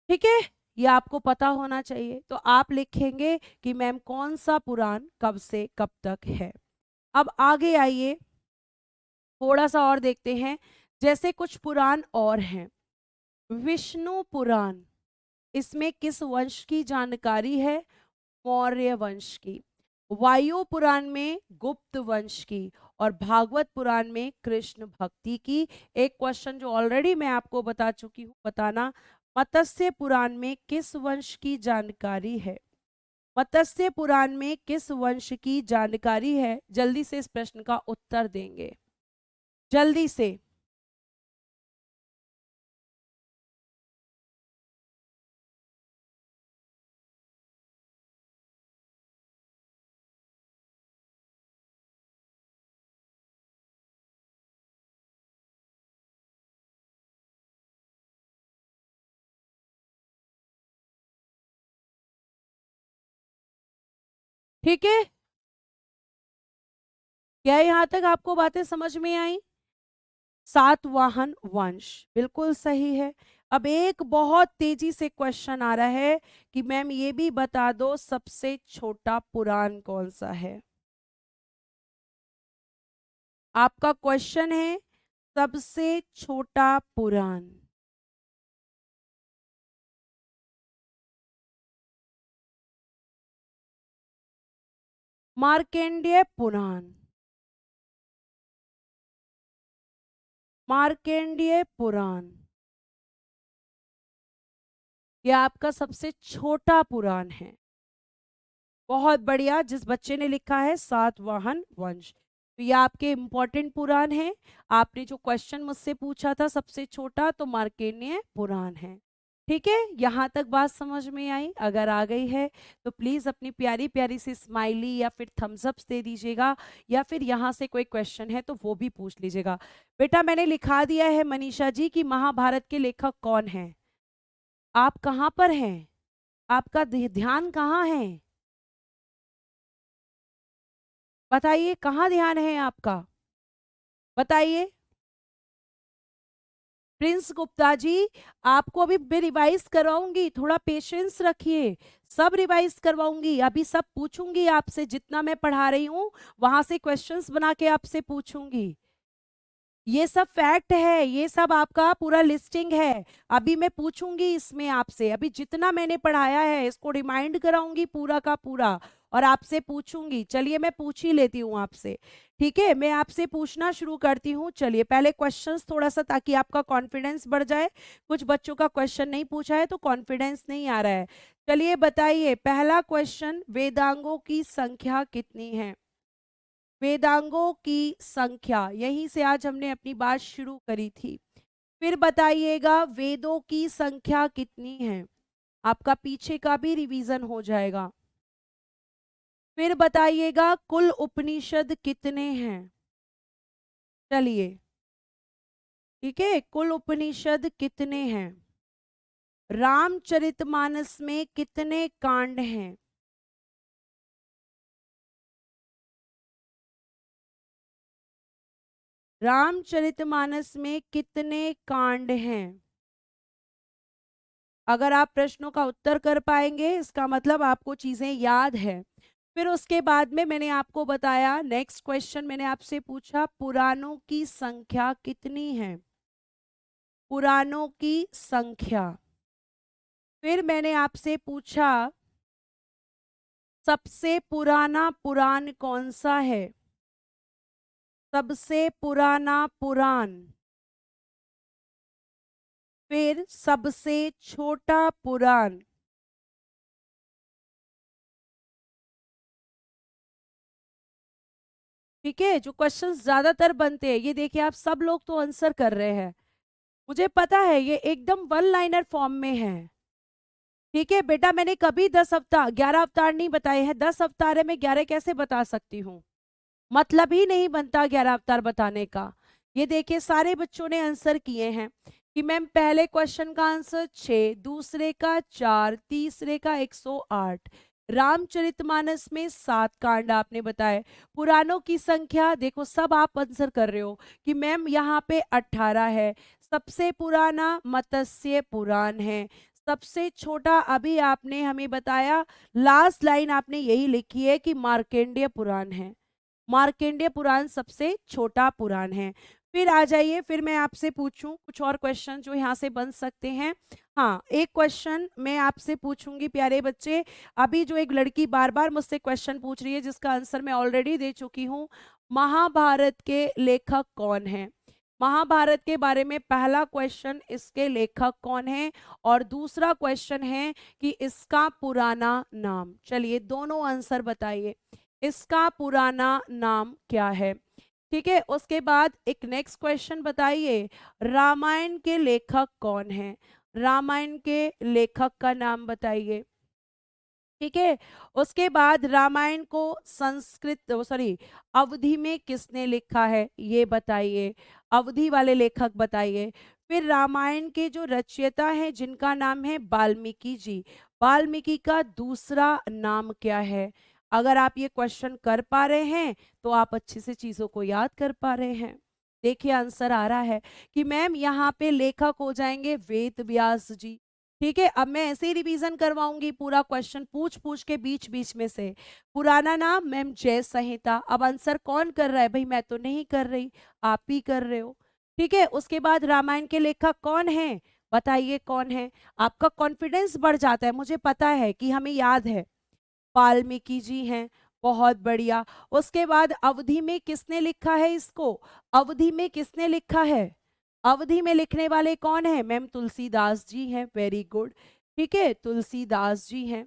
ठीक है, ये आपको पता होना चाहिए। तो आप लिखेंगे कि मैम कौन सा पुराण कब से कब तक है। अब आगे आइए, थोड़ा सा और देखते हैं। जैसे कुछ पुराण और हैं। विष्णु पुराण, इसमें किस वंश की जानकारी है? मौर्य वंश की। वायु पुराण में गुप्त वंश की। और भागवत पुराण में कृष्ण भक्ति की। एक क्वेश्चन जो ऑलरेडी मैं आपको बता चुकी हूँ, बताना। मत्स्य पुराण में किस वंश की जानकारी है? मत्स्य पुराण में किस वंश की जानकारी है? जल्दी से इस प्रश्न का उत्तर देंगे, जल्दी से। ठीक है, क्या यहाँ तक आपको बातें समझ में आई? सातवाहन वंश, बिल्कुल सही है। अब एक बहुत तेजी से क्वेश्चन आ रहा है कि मैम ये भी बता दो सबसे छोटा पुराण कौन सा है। आपका क्वेश्चन है सबसे छोटा पुराण। मार्कंडेय पुराण। मार्कंडेय पुराण, यह आपका सबसे छोटा पुराण है। बहुत बढ़िया, जिस बच्चे ने लिखा है सातवाहन वंश, तो ये आपके इंपॉर्टेंट पुराण है। आपने जो क्वेश्चन मुझसे पूछा था सबसे छोटा, तो मार्कंडेय पुराण है। ठीक है, यहाँ तक बात समझ में आई? अगर आ गई है तो प्लीज अपनी प्यारी प्यारी सी स्माइली या फिर थम्स अप्स दे दीजिएगा, या फिर यहाँ से कोई क्वेश्चन है तो वो भी पूछ लीजिएगा। बेटा मैंने लिखा दिया है मनीषा जी कि महाभारत के लेखक कौन है। आप कहाँ पर हैं? आपका ध्यान कहाँ है? बताइए, कहाँ ध्यान है आपका? बताइए। प्रिंस गुप्ता जी, आपको अभी मैं रिवाइज करवाऊंगी, थोड़ा पेशेंस रखिए। सब रिवाइज करवाऊंगी, अभी सब पूछूंगी आपसे, जितना मैं पढ़ा रही हूँ वहां से क्वेश्चंस बना के आपसे पूछूंगी। ये सब फैक्ट है, ये सब आपका पूरा लिस्टिंग है। अभी मैं पूछूंगी इसमें आपसे, अभी जितना मैंने पढ़ाया है इसको रिमाइंड कराऊंगी पूरा का पूरा, और आपसे पूछूंगी। चलिए मैं पूछ ही लेती हूँ आपसे। ठीक है, मैं आपसे पूछना शुरू करती हूँ। चलिए पहले क्वेश्चंस थोड़ा सा, ताकि आपका कॉन्फिडेंस बढ़ जाए। कुछ बच्चों का क्वेश्चन नहीं पूछा है तो कॉन्फिडेंस नहीं आ रहा है। चलिए बताइए, पहला क्वेश्चन, वेदांगों की संख्या कितनी है? वेदांगों की संख्या, यहीं से आज हमने अपनी बात शुरू करी थी। फिर बताइएगा वेदों की संख्या कितनी है? आपका पीछे का भी रिवीजन हो जाएगा। फिर बताइएगा कुल उपनिषद कितने हैं? चलिए, ठीक है, कुल उपनिषद कितने हैं? रामचरितमानस में कितने कांड हैं? रामचरितमानस में कितने कांड हैं? अगर आप प्रश्नों का उत्तर कर पाएंगे इसका मतलब आपको चीजें याद है। फिर उसके बाद में मैंने आपको बताया, नेक्स्ट क्वेश्चन मैंने आपसे पूछा पुराणों की संख्या कितनी है? पुराणों की संख्या। फिर मैंने आपसे पूछा सबसे पुराना पुराण कौन सा है? सबसे पुराना पुराण। फिर सबसे छोटा पुराण। ठीक है, जो क्वेश्चंस ज्यादातर बनते हैं, ये देखिए आप सब लोग तो आंसर कर रहे हैं, मुझे पता है ये एकदम वन लाइनर फॉर्म में है। ठीक है बेटा, मैंने कभी 10 अवतार 11 अवतार नहीं बताए हैं। 10 अवतार है, मैं 11 कैसे बता सकती हूँ? मतलब ही नहीं बनता 11 अवतार बताने का। ये देखिए सारे बच्चों ने आंसर किए हैं कि मैम पहले क्वेश्चन का आंसर 6, दूसरे का 4, तीसरे का 108। रामचरितमानस में 7 कांड आपने बताए। पुराणों की संख्या देखो, सब आप आंसर कर रहे हो कि मैम यहाँ पे 18 है। सबसे पुराना मत्स्य पुराण है, सबसे छोटा अभी आपने हमें बताया, लास्ट लाइन आपने यही लिखी है कि मार्कंडेय पुराण है। मार्कंडेय पुराण सबसे छोटा पुराण है। फिर आ जाइए, फिर मैं आपसे पूछूं कुछ और क्वेश्चन जो यहाँ से बन सकते हैं। हाँ, एक क्वेश्चन मैं आपसे पूछूंगी प्यारे बच्चे। अभी जो एक लड़की बार बार मुझसे क्वेश्चन पूछ रही है जिसका आंसर मैं ऑलरेडी दे चुकी हूँ, महाभारत के लेखक कौन है? महाभारत के बारे में पहला क्वेश्चन, इसके लेखक कौन है, और दूसरा क्वेश्चन है कि इसका पुराना नाम। चलिए दोनों आंसर बताइए, इसका पुराना नाम क्या है? ठीक है, उसके बाद एक नेक्स्ट क्वेश्चन बताइए, रामायण के लेखक कौन है? रामायण के लेखक का नाम बताइए। ठीक है, उसके बाद रामायण को संस्कृत सॉरी अवधि में किसने लिखा है, ये बताइए, अवधि वाले लेखक बताइए। फिर रामायण के जो रचयिता हैं जिनका नाम है वाल्मीकि जी, वाल्मीकि का दूसरा नाम क्या है? अगर आप ये क्वेश्चन कर पा रहे हैं तो आप अच्छे से चीजों को याद कर पा रहे हैं। देखिए आंसर आ रहा है कि मैम यहाँ पे लेखक हो जाएंगे वेद व्यास जी। ठीक है, अब मैं ऐसे ही रिवीजन करवाऊंगी, पूरा क्वेश्चन पूछ पूछ के बीच बीच में से। पुराना नाम मैम जय संहिता। अब आंसर कौन कर रहा है भाई? मैं तो नहीं कर रही, आप ही कर रहे हो। ठीक है, उसके बाद रामायण के लेखक कौन है, बताइए कौन है? आपका कॉन्फिडेंस बढ़ जाता है, मुझे पता है कि हमें याद है, वाल्मीकि जी हैं। बहुत बढ़िया। उसके बाद अवधि में किसने लिखा है इसको? अवधि में किसने लिखा है? अवधि में लिखने वाले कौन है? मैम तुलसीदास जी हैं। Very good. ठीक है, तुलसीदास जी हैं।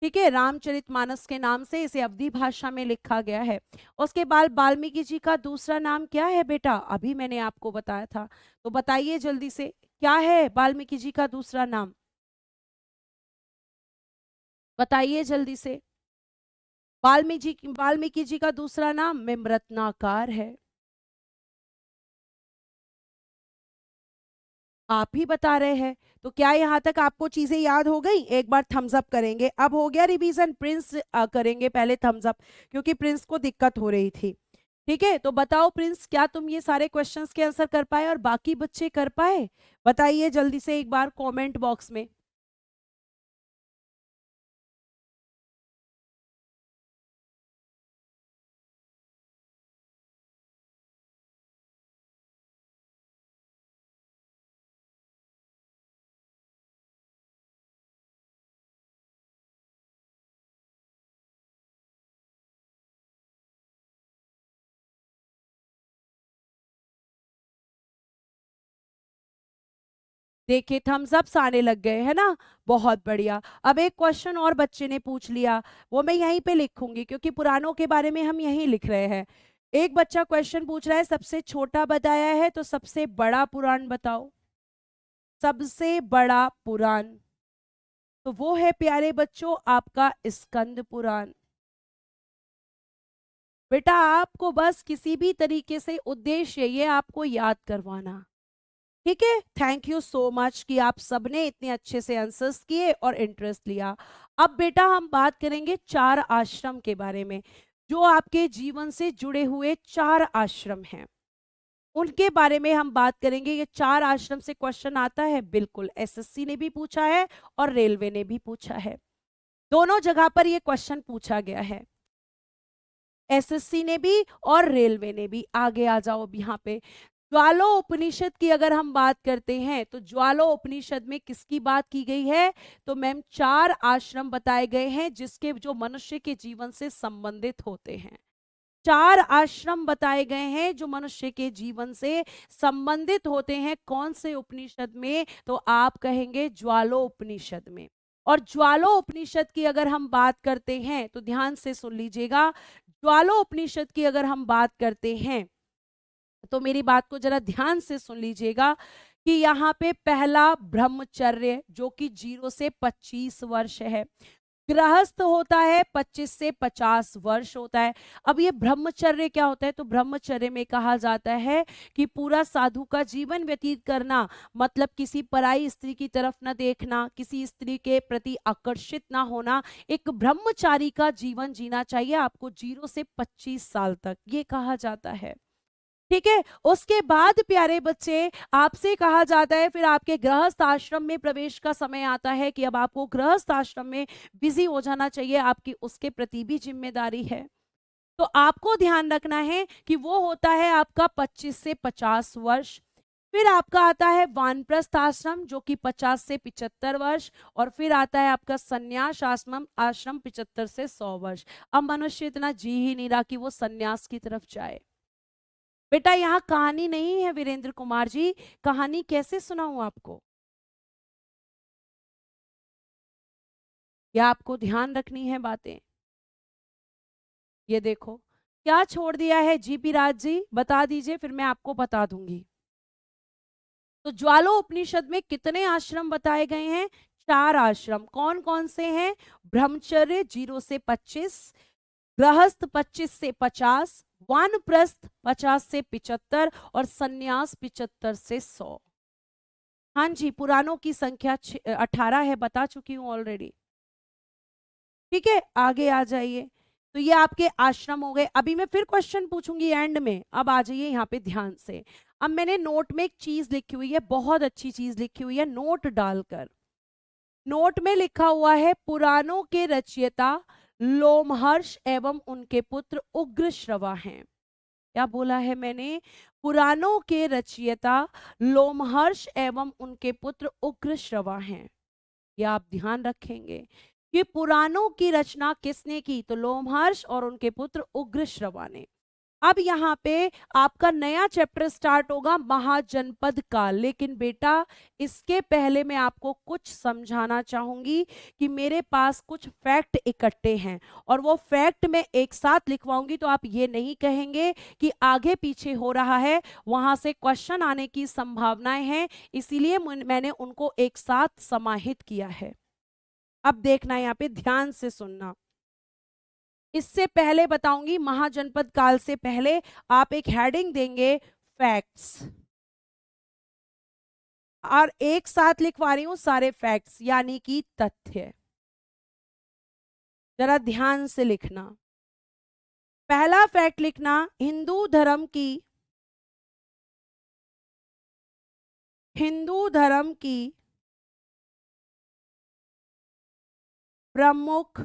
ठीक है, रामचरितमानस के नाम से इसे अवधी भाषा में लिखा गया है। उसके बाद वाल्मीकि जी का दूसरा नाम क्या है बेटा? अभी मैंने आपको बताया था, तो बताइए जल्दी से, क्या है वाल्मीकि जी का दूसरा नाम? बताइए जल्दी से। वाल्मीकि जी का दूसरा नाम में रत्नाकर है। आप ही बता रहे हैं, तो क्या यहाँ तक आपको चीजें याद हो गई? एक बार थम्स अप करेंगे। अब हो गया रिवीजन, प्रिंस करेंगे पहले थम्स अप, क्योंकि प्रिंस को दिक्कत हो रही थी। ठीक है, तो बताओ प्रिंस, क्या तुम ये सारे क्वेश्चंस के आंसर कर पाए और बाकी बच्चे कर पाए? बताइए जल्दी से एक बार कमेंट बॉक्स में। देखिए थम्स अप्स आने लग गए है ना, बहुत बढ़िया। अब एक क्वेश्चन और बच्चे ने पूछ लिया, वो मैं यहीं पे लिखूंगी क्योंकि पुराणों के बारे में हम यहीं लिख रहे हैं। एक बच्चा क्वेश्चन पूछ रहा है, सबसे छोटा बताया है तो सबसे बड़ा पुराण बताओ। सबसे बड़ा पुराण तो वो है प्यारे बच्चों आपका स्कंद पुराण। बेटा आपको बस किसी भी तरीके से उद्देश्य ये आपको याद करवाना। ठीक है, थैंक यू सो मच कि आप सबने इतने अच्छे से आंसर्स किए और इंटरेस्ट लिया। अब बेटा हम बात करेंगे 4 आश्रम के बारे में, जो आपके जीवन से जुड़े हुए 4 आश्रम हैं, उनके बारे में हम बात करेंगे। ये 4 आश्रम से क्वेश्चन आता है, बिल्कुल एसएससी ने भी पूछा है और रेलवे ने भी पूछा है, दोनों जगह पर ये क्वेश्चन पूछा गया है, एसएससी ने भी और रेलवे ने भी। आगे आ जाओ अब यहाँ पे, ज्वालो उपनिषद की अगर हम बात करते हैं तो ज्वालो उपनिषद में किसकी बात की गई है? तो मैम 4 आश्रम बताए गए हैं जिसके जो मनुष्य के जीवन से संबंधित होते हैं। 4 आश्रम बताए गए हैं जो मनुष्य के जीवन से संबंधित होते हैं। कौन से उपनिषद में? तो आप कहेंगे ज्वालो उपनिषद में। और ज्वालो उपनिषद की अगर हम बात करते हैं तो ध्यान से सुन लीजिएगा, ज्वालो उपनिषद की अगर हम बात करते हैं तो मेरी बात को जरा ध्यान से सुन लीजिएगा कि यहाँ पे पहला ब्रह्मचर्य जो कि 0 से 25 वर्ष है, गृहस्थ होता है 25 से 50 वर्ष होता है। अब ये ब्रह्मचर्य क्या होता है? तो ब्रह्मचर्य में कहा जाता है कि पूरा साधु का जीवन व्यतीत करना, मतलब किसी पराई स्त्री की तरफ न देखना, किसी स्त्री के प्रति आकर्षित ना होना, एक ब्रह्मचारी का जीवन जीना चाहिए आपको 0 से 25 साल तक, ये कहा जाता है। ठीक है, उसके बाद प्यारे बच्चे आपसे कहा जाता है, फिर आपके गृहस्थ आश्रम में प्रवेश का समय आता है कि अब आपको गृहस्थ आश्रम में बिजी हो जाना चाहिए, आपकी उसके प्रति भी जिम्मेदारी है। तो आपको ध्यान रखना है कि वो होता है आपका 25 से 50 वर्ष। फिर आपका आता है वानप्रस्थ आश्रम जो कि 50 से 75 वर्ष, और फिर आता है आपका संन्यास आश्रम, आश्रम 75 से 100 वर्ष। अब मनुष्य इतना जी ही नहीं रहा कि वो संन्यास की तरफ जाए। बेटा यहाँ कहानी नहीं है वीरेंद्र कुमार जी, कहानी कैसे सुनाऊं आपको? या आपको ध्यान रखनी है बातें? ये देखो क्या छोड़ दिया है जीपी राज जी, बता दीजिए फिर मैं आपको बता दूंगी। तो ज्वालो उपनिषद में कितने आश्रम बताए गए हैं? 4 आश्रम। कौन कौन से हैं? ब्रह्मचर्य 0 से 25, गृहस्थ 25 से 50, वानप्रस्थ 50 से 75 और सन्यास 75 से 100। हाँ जी, पुराणों की संख्या 18 है, बता चुकी हूं ऑलरेडी। ठीक है, आगे आ जाइए। तो ये आपके आश्रम हो गए। अभी मैं फिर क्वेश्चन पूछूंगी एंड में, अब आ जाइए यहाँ पे ध्यान से। अब मैंने नोट में एक चीज लिखी हुई है, बहुत अच्छी चीज लिखी हुई है नोट डालकर। नोट में लिखा हुआ है पुराणों के रचयिता लोमहर्ष एवं उनके पुत्र उग्रश्रवा हैं। क्या बोला है मैंने? पुराणों के रचयिता लोमहर्ष एवं उनके पुत्र उग्रश्रवा हैं। यह आप ध्यान रखेंगे कि पुराणों की रचना किसने की? तो लोमहर्ष और उनके पुत्र उग्रश्रवा ने। अब यहाँ पे आपका नया चैप्टर स्टार्ट होगा महाजनपद का, लेकिन बेटा इसके पहले मैं आपको कुछ समझाना चाहूंगी कि मेरे पास कुछ फैक्ट इकट्ठे हैं और वो फैक्ट मैं एक साथ लिखवाऊंगी, तो आप ये नहीं कहेंगे कि आगे पीछे हो रहा है, वहां से क्वेश्चन आने की संभावनाएं हैं, इसीलिए मैंने उनको एक साथ समाहित किया है। अब देखना, यहाँ पे ध्यान से सुनना। इससे पहले बताऊंगी, महाजनपद काल से पहले आप एक हेडिंग देंगे फैक्ट्स, और एक साथ लिखवा रही हूं सारे फैक्ट्स यानी कि तथ्य। जरा ध्यान से लिखना। पहला फैक्ट लिखना, हिंदू धर्म की प्रमुख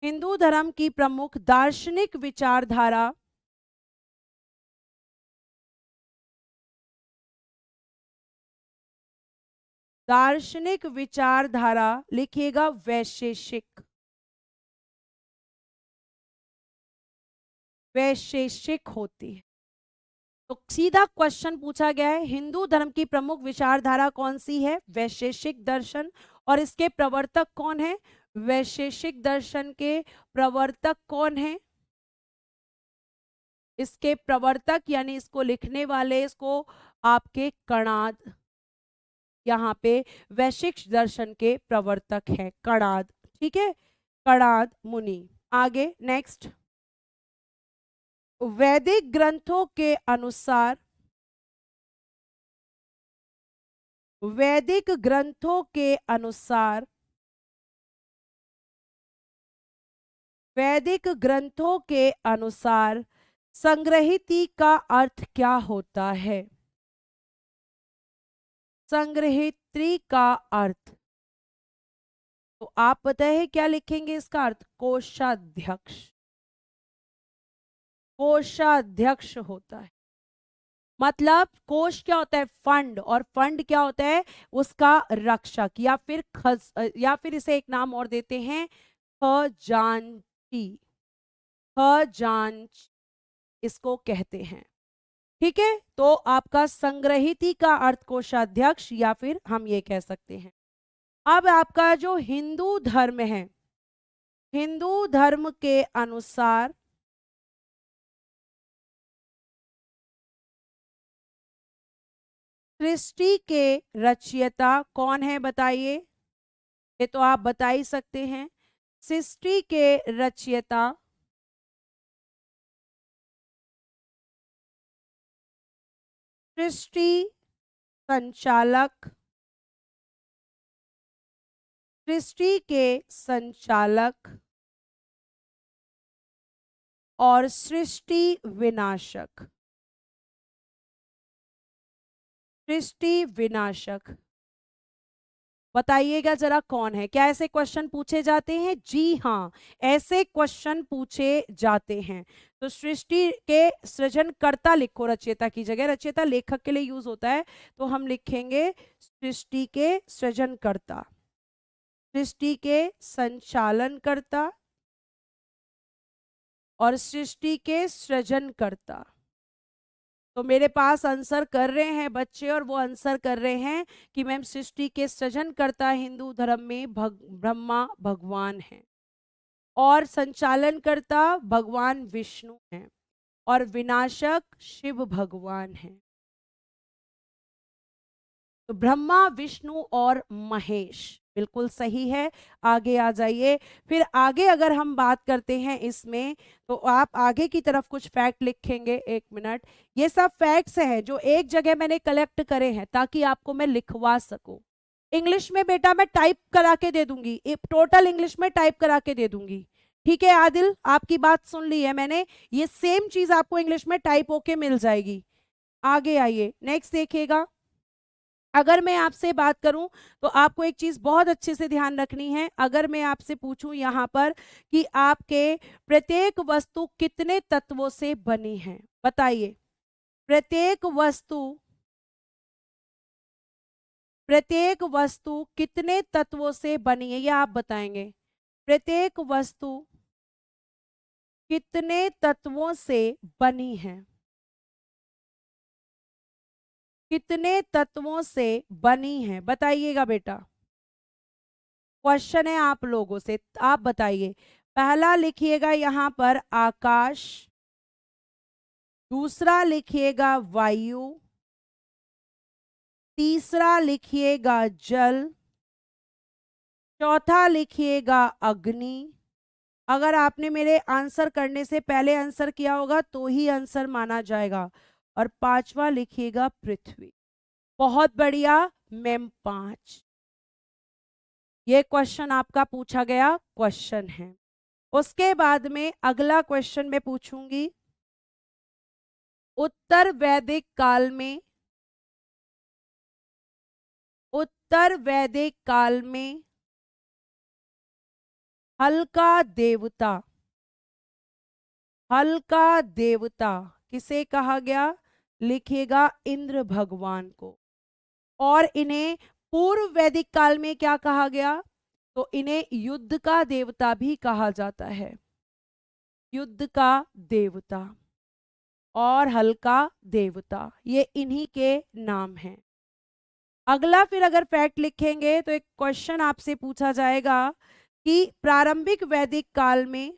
हिंदू धर्म की प्रमुख दार्शनिक विचारधारा लिखिएगा वैशेषिक होती है। तो सीधा क्वेश्चन पूछा गया है, हिंदू धर्म की प्रमुख विचारधारा कौन सी है? वैशेषिक दर्शन। और इसके प्रवर्तक कौन है? वैशेषिक दर्शन के प्रवर्तक कौन है? इसके प्रवर्तक यानी इसको लिखने वाले, इसको आपके कणाद, यहाँ पे वैशिष्ट दर्शन के प्रवर्तक है कणाद। ठीक है, कणाद मुनि। आगे नेक्स्ट, वैदिक ग्रंथों के अनुसार वैदिक ग्रंथों के अनुसार वैदिक ग्रंथों के अनुसार संग्रहिती का अर्थ क्या होता है? संग्रहित्री का अर्थ, तो आप बताइए क्या लिखेंगे इसका अर्थ? कोषाध्यक्ष। कोषाध्यक्ष होता है, मतलब कोष क्या होता है? फंड, और फंड क्या होता है? उसका रक्षक, या फिर इसे एक नाम और देते हैं खजांची। खजांच इसको कहते हैं। ठीक है, तो आपका संग्रहिती का अर्थ कोषाध्यक्ष, या फिर हम ये कह सकते हैं। अब आपका जो हिंदू धर्म है, हिंदू धर्म के अनुसार सृष्टि के रचयिता कौन है बताइए? ये तो आप बता ही सकते हैं। सृष्टि के रचयिता सृष्टि संचालक, सृष्टि के संचालक और सृष्टि विनाशक। सृष्टि विनाशक बताइएगा जरा कौन है? क्या ऐसे क्वेश्चन पूछे जाते हैं? जी हाँ, ऐसे क्वेश्चन पूछे जाते हैं। तो सृष्टि के सृजनकर्ता लिखो रचयिता की जगह, रचयिता लेखक के लिए यूज होता है, तो हम लिखेंगे सृष्टि के सृजनकर्ता, सृष्टि के संचालनकर्ता और सृष्टि के सृजनकर्ता। तो मेरे पास आंसर कर रहे हैं बच्चे, और वो आंसर कर रहे हैं कि मैम सृष्टि के सृजनकर्ता हिंदू धर्म में ब्रह्मा भगवान हैं, और संचालनकर्ता भगवान विष्णु हैं, और विनाशक शिव भगवान हैं। तो ब्रह्मा विष्णु और महेश बिल्कुल सही है। आगे आ जाइए। फिर आगे अगर हम बात करते हैं इसमें, तो आप आगे की तरफ कुछ फैक्ट लिखेंगे। एक मिनट, ये सब फैक्ट्स हैं जो एक जगह मैंने कलेक्ट करे हैं ताकि आपको मैं लिखवा सकूं। इंग्लिश में बेटा मैं टाइप करा के दे दूंगी, टोटल इंग्लिश में टाइप करा के दे दूंगी। ठीक है आदिल, आपकी बात सुन ली है मैंने, ये सेम चीज आपको इंग्लिश में टाइप होके मिल जाएगी। आगे आइए, नेक्स्ट देखिएगा। अगर मैं आपसे बात करूं तो आपको एक चीज बहुत अच्छे से ध्यान रखनी है। अगर मैं आपसे पूछूं यहां पर कि आपके प्रत्येक वस्तु कितने तत्वों से बनी है, बताइए। प्रत्येक वस्तु, प्रत्येक वस्तु कितने तत्वों से बनी है, यह आप बताएंगे। प्रत्येक वस्तु कितने तत्वों से बनी है, कितने तत्वों से बनी है, बताइएगा बेटा। क्वेश्चन है आप लोगों से, आप बताइए। पहला लिखिएगा यहां पर आकाश, दूसरा लिखिएगा वायु, तीसरा लिखिएगा जल, चौथा लिखिएगा अग्नि। अगर आपने मेरे आंसर करने से पहले आंसर किया होगा तो ही आंसर माना जाएगा। और पांचवा लिखिएगा पृथ्वी। बहुत बढ़िया मैम, 5। ये क्वेश्चन आपका पूछा गया क्वेश्चन है। उसके बाद में अगला क्वेश्चन मैं पूछूंगी। उत्तर वैदिक काल में, उत्तर वैदिक काल में हल का देवता, हल का देवता किसे कहा गया? लिखिएगा इंद्र भगवान को। और इन्हें पूर्व वैदिक काल में क्या कहा गया? तो इन्हें युद्ध का देवता भी कहा जाता है, युद्ध का देवता और हल का देवता, ये इन्हीं के नाम हैं। अगला फिर अगर फैक्ट लिखेंगे तो एक क्वेश्चन आपसे पूछा जाएगा कि प्रारंभिक वैदिक काल में,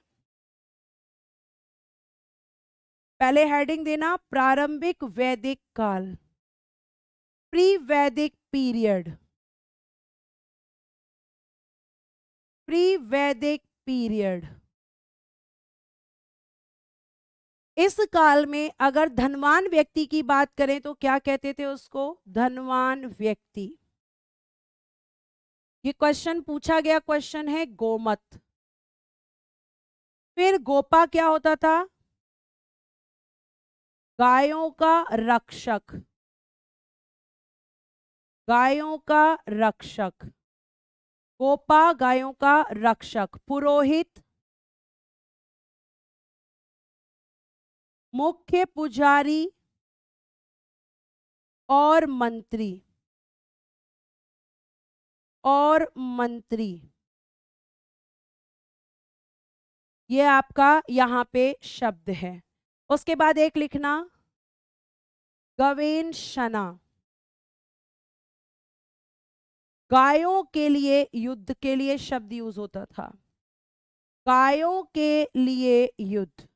पहले हेडिंग देना प्रारंभिक वैदिक काल, प्री वैदिक पीरियड, प्री वैदिक पीरियड। इस काल में अगर धनवान व्यक्ति की बात करें तो क्या कहते थे उसको? धनवान व्यक्ति। ये क्वेश्चन पूछा गया क्वेश्चन है गोमत। फिर गोपा क्या होता था? गायों का रक्षक, गायों का रक्षक। गोपा गायों का रक्षक। पुरोहित, मुख्य पुजारी और मंत्री, और मंत्री, ये आपका यहां पे शब्द है। उसके बाद एक लिखना गवेषणा, गायों के लिए, युद्ध के लिए शब्द यूज होता था, गायों के लिए युद्ध।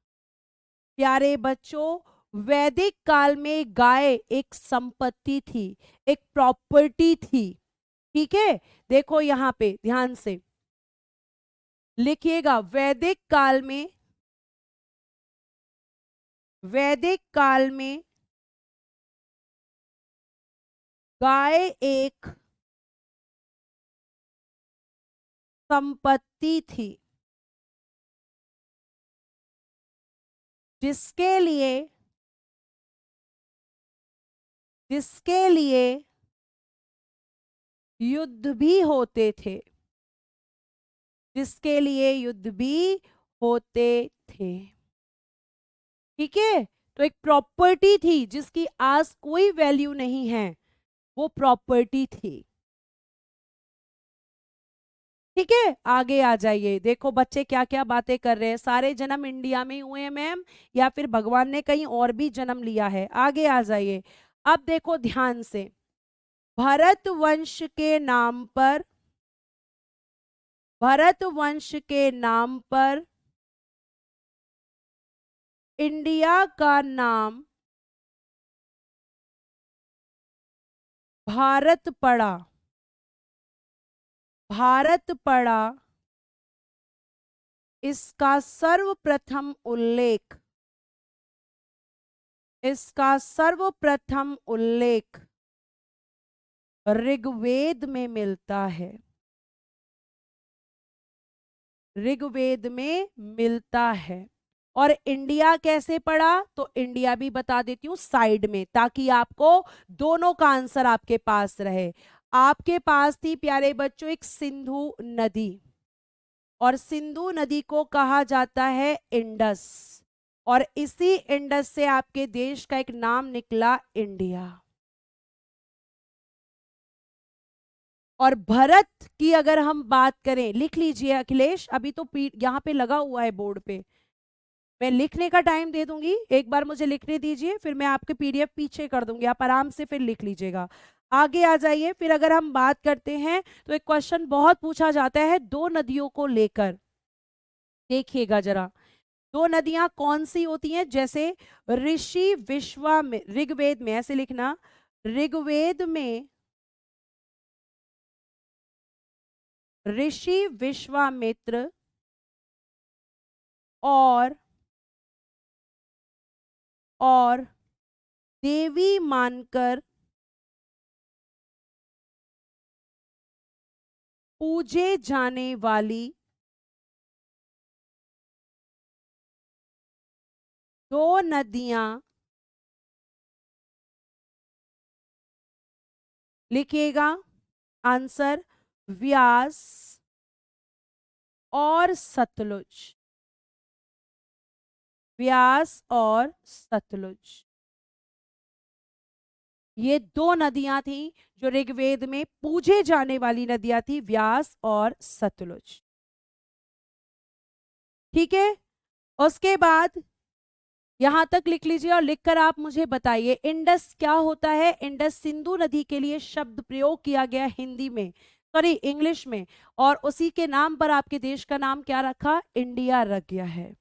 प्यारे बच्चों, वैदिक काल में गाय एक संपत्ति थी, एक प्रॉपर्टी थी। ठीक है, देखो यहां पे ध्यान से लिखिएगा, वैदिक काल में गाय एक संपत्ति थी, जिसके लिए युद्ध भी होते थे, जिसके लिए युद्ध भी होते थे। ठीक है, तो एक प्रॉपर्टी थी जिसकी आज कोई वैल्यू नहीं है, वो प्रॉपर्टी थी। ठीक है, आगे आ जाइए। देखो बच्चे क्या क्या बातें कर रहे हैं। सारे जन्म इंडिया में हुए हैं मैम, या फिर भगवान ने कहीं और भी जन्म लिया है? आगे आ जाइए। अब देखो ध्यान से, भरत वंश के नाम पर, भरत वंश के नाम पर इंडिया का नाम भारत पड़ा, भारत पड़ा। इसका सर्वप्रथम उल्लेख, इसका सर्वप्रथम उल्लेख ऋग्वेद में मिलता है, ऋग्वेद में मिलता है। और इंडिया कैसे पड़ा, तो इंडिया भी बता देती हूं साइड में, ताकि आपको दोनों का आंसर आपके पास रहे। आपके पास थी प्यारे बच्चों एक सिंधु नदी, और सिंधु नदी को कहा जाता है इंडस, और इसी इंडस से आपके देश का एक नाम निकला इंडिया। और भरत की अगर हम बात करें, लिख लीजिए अखिलेश, अभी तो यहाँ पे लगा हुआ है बोर्ड पे, मैं लिखने का टाइम दे दूंगी, एक बार मुझे लिखने दीजिए, फिर मैं आपके पीडीएफ पीछे कर दूंगी, आप आराम से फिर लिख लीजिएगा। आगे आ जाइए। फिर अगर हम बात करते हैं तो एक क्वेश्चन बहुत पूछा जाता है दो नदियों को लेकर, देखिएगा जरा, दो नदियां कौन सी होती हैं? जैसे ऋषि विश्वामित्र, ऋग्वेद में ऐसे लिखना, ऋग्वेद में ऋषि विश्वामित्र और देवी मानकर पूजे जाने वाली दो नदियां, लिखिएगा आंसर, व्यास और सतलुज, व्यास और सतलुज। ये दो नदियां थी जो ऋग्वेद में पूजे जाने वाली नदियां थी, व्यास और सतलुज। ठीक है, उसके बाद यहां तक लिख लीजिए, और लिखकर आप मुझे बताइए इंडस क्या होता है। इंडस सिंधु नदी के लिए शब्द प्रयोग किया गया हिंदी में, सॉरी इंग्लिश में, और उसी के नाम पर आपके देश का नाम क्या रखा? इंडिया रख गया है।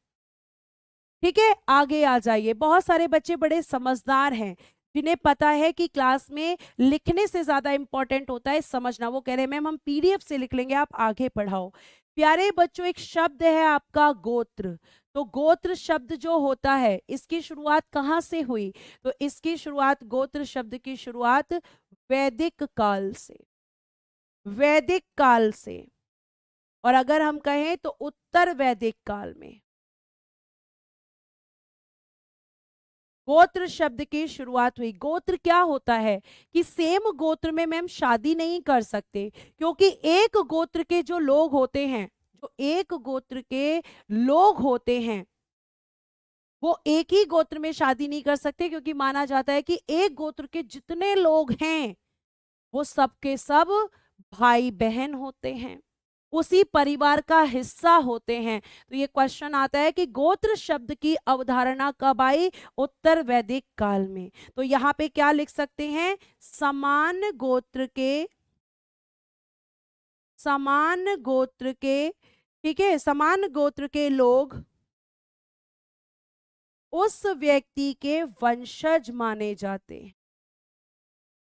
ठीक है, आगे आ जाइए। बहुत सारे बच्चे बड़े समझदार हैं, जिन्हें पता है कि क्लास में लिखने से ज्यादा इंपॉर्टेंट होता है समझना। वो कह रहे हैं मैम हम पीडीएफ से लिख लेंगे, आप आगे पढ़ाओ। प्यारे बच्चों, एक शब्द है आपका गोत्र। तो गोत्र शब्द जो होता है, इसकी शुरुआत कहाँ से हुई? तो इसकी शुरुआत, गोत्र शब्द की शुरुआत वैदिक काल से, वैदिक काल से, और अगर हम कहें तो उत्तर वैदिक काल में गोत्र शब्द की शुरुआत हुई। गोत्र क्या होता है कि सेम गोत्र में मैम शादी नहीं कर सकते, क्योंकि एक गोत्र के जो लोग होते हैं, जो एक गोत्र के लोग होते हैं, वो एक ही गोत्र में शादी नहीं कर सकते, क्योंकि माना जाता है कि एक गोत्र के जितने लोग हैं वो सब के सब भाई बहन होते हैं, उसी परिवार का हिस्सा होते हैं। तो ये क्वेश्चन आता है कि गोत्र शब्द की अवधारणा कब आई? उत्तर वैदिक काल में। तो यहां पे क्या लिख सकते हैं? समान गोत्र के, समान गोत्र के, ठीक है, समान गोत्र के लोग उस व्यक्ति के वंशज माने जाते हैं।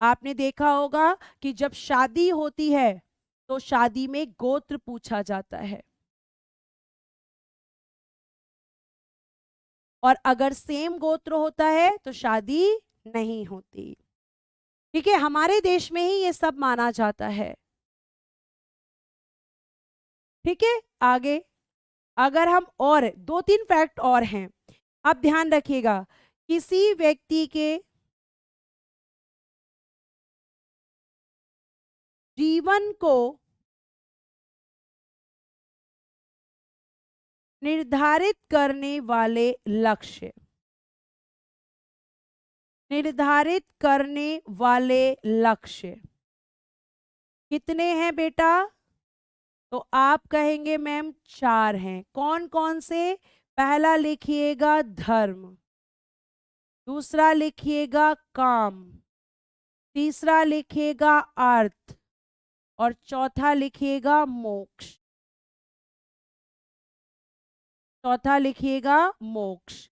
आपने देखा होगा कि जब शादी होती है तो शादी में गोत्र पूछा जाता है, और अगर सेम गोत्र होता है तो शादी नहीं होती। ठीक है, हमारे देश में ही ये सब माना जाता है। ठीक है, आगे अगर हम और दो तीन फैक्ट और हैं, आप ध्यान रखिएगा। किसी व्यक्ति के जीवन को निर्धारित करने वाले लक्ष्य, निर्धारित करने वाले लक्ष्य कितने हैं बेटा? तो आप कहेंगे मैम 4 हैं। कौन कौन से? पहला लिखिएगा धर्म, दूसरा लिखिएगा काम, तीसरा लिखिएगा अर्थ, और चौथा लिखिएगा मोक्ष। चौथा लिखिएगा मोक्ष।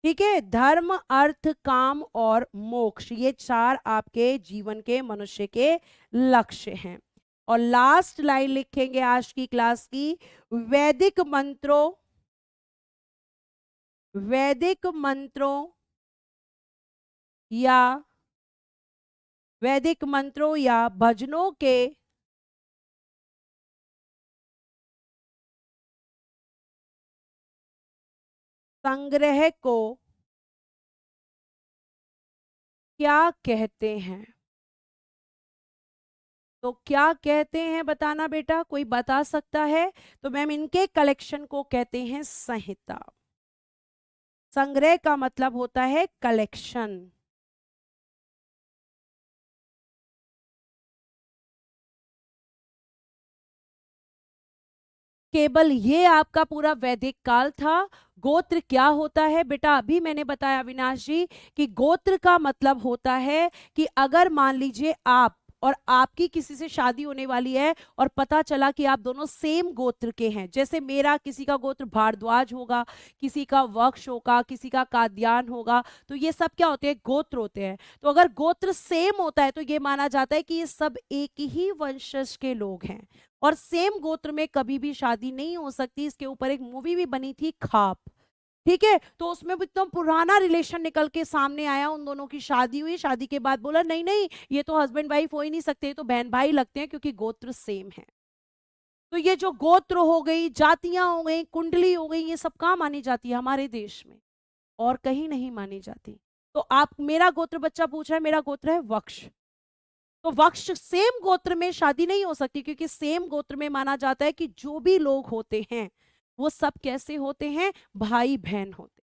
ठीक है, धर्म, अर्थ, काम और मोक्ष, ये 4 आपके जीवन के, मनुष्य के लक्ष्य हैं। और लास्ट लाइन लिखेंगे आज की क्लास की, वैदिक मंत्रों, वैदिक मंत्रों या वैदिक मंत्रों या भजनों के संग्रह को क्या कहते हैं? तो क्या कहते हैं बताना बेटा, कोई बता सकता है? तो मैम इनके कलेक्शन को कहते हैं संहिता। संग्रह का मतलब होता है कलेक्शन। केवल ये आपका पूरा वैदिक काल था। गोत्र क्या होता है बेटा? अभी मैंने बताया अविनाश जी कि गोत्र का मतलब होता है कि अगर मान लीजिए आप और आपकी किसी से शादी होने वाली है और पता चला कि आप दोनों सेम गोत्र के हैं, जैसे मेरा किसी का गोत्र भारद्वाज होगा, किसी का वक्ष होगा, किसी का काद्यान होगा, तो ये सब क्या होते हैं? गोत्र होते हैं। तो अगर गोत्र सेम होता है तो ये माना जाता है कि ये सब एक ही वंशज के लोग हैं। और सेम गोत्र में कभी भी शादी नहीं हो सकती। इसके ऊपर एक मूवी भी बनी थी, खाप। ठीक है, तो उसमें भी एकदम पुराना रिलेशन निकल के सामने आया, उन दोनों की शादी हुई, शादी के बाद बोला नहीं नहीं ये तो हस्बैंड वाइफ हो ही नहीं सकते, तो बहन भाई लगते हैं क्योंकि गोत्र सेम है। तो ये जो गोत्र हो गई, जातियां हो गई, कुंडली हो गई, ये सब कहाँ मानी जाती है? हमारे देश में, और कहीं नहीं मानी जाती। तो आप, मेरा गोत्र बच्चा पूछ रहा है, मेरा गोत्र है वक्ष। तो वक्ष, सेम गोत्र में शादी नहीं हो सकती, क्योंकि सेम गोत्र में माना जाता है कि जो भी लोग होते हैं वो सब कैसे होते हैं? भाई बहन होते हैं।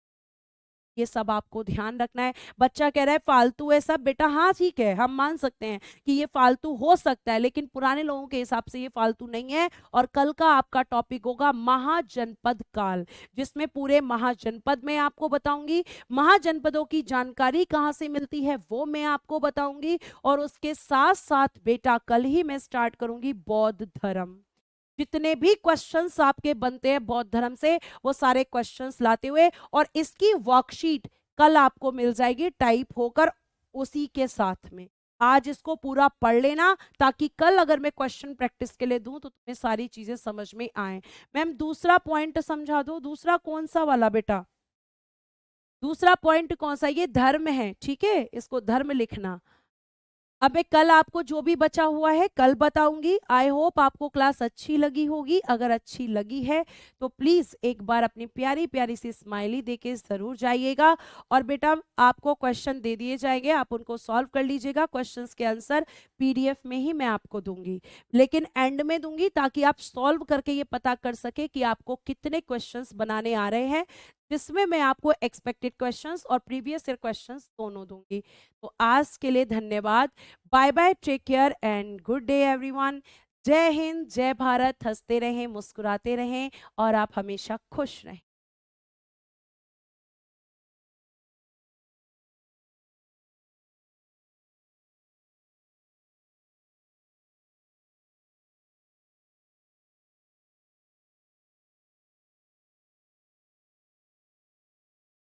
ये सब आपको ध्यान रखना है। बच्चा कह रहा है फालतू है सब, बेटा हाँ ठीक है, हम मान सकते हैं कि ये फालतू हो सकता है, लेकिन पुराने लोगों के हिसाब से ये फालतू नहीं है। और कल का आपका टॉपिक होगा महाजनपद काल, जिसमें पूरे महाजनपद में आपको बताऊंगी, महाजनपदों की जानकारी कहाँ से मिलती है वो मैं आपको बताऊंगी। और उसके साथ साथ बेटा कल ही मैं स्टार्ट करूंगी बौद्ध धर्म। जितने भी क्वेश्चंस आपके बनते हैं बौद्ध धर्म से, वो सारे क्वेश्चंस लाते हुए, और इसकी वर्कशीट कल आपको मिल जाएगी टाइप होकर उसी के साथ में। आज इसको पूरा पढ़ लेना, ताकि कल अगर मैं क्वेश्चन प्रैक्टिस के लिए दूं तो तुम्हें सारी चीजें समझ में आए। मैम दूसरा पॉइंट समझा दो। दूसरा कौन सा वाला बेटा? दूसरा पॉइंट कौन सा? ये धर्म है, ठीक है, इसको धर्म लिखना। अब मैं कल आपको जो भी बचा हुआ है कल बताऊंगी। आई होप आपको क्लास अच्छी लगी होगी। अगर अच्छी लगी है तो प्लीज एक बार अपनी प्यारी प्यारी सी स्माइली देके जरूर जाइएगा। और बेटा आपको क्वेश्चन दे दिए जाएंगे, आप उनको सॉल्व कर लीजिएगा। क्वेश्चंस के आंसर पीडीएफ में ही मैं आपको दूंगी, लेकिन एंड में दूंगी ताकि आप सॉल्व करके ये पता कर सके कि आपको कितने क्वेश्चंस बनाने आ रहे हैं, जिसमें मैं आपको एक्सपेक्टेड क्वेश्चंस और प्रीवियस ईयर क्वेश्चंस दोनों दूंगी। तो आज के लिए धन्यवाद। Bye bye, take care and good day everyone. जय हिंद, जय भारत। हंसते रहें, मुस्कुराते रहें और आप हमेशा खुश रहें।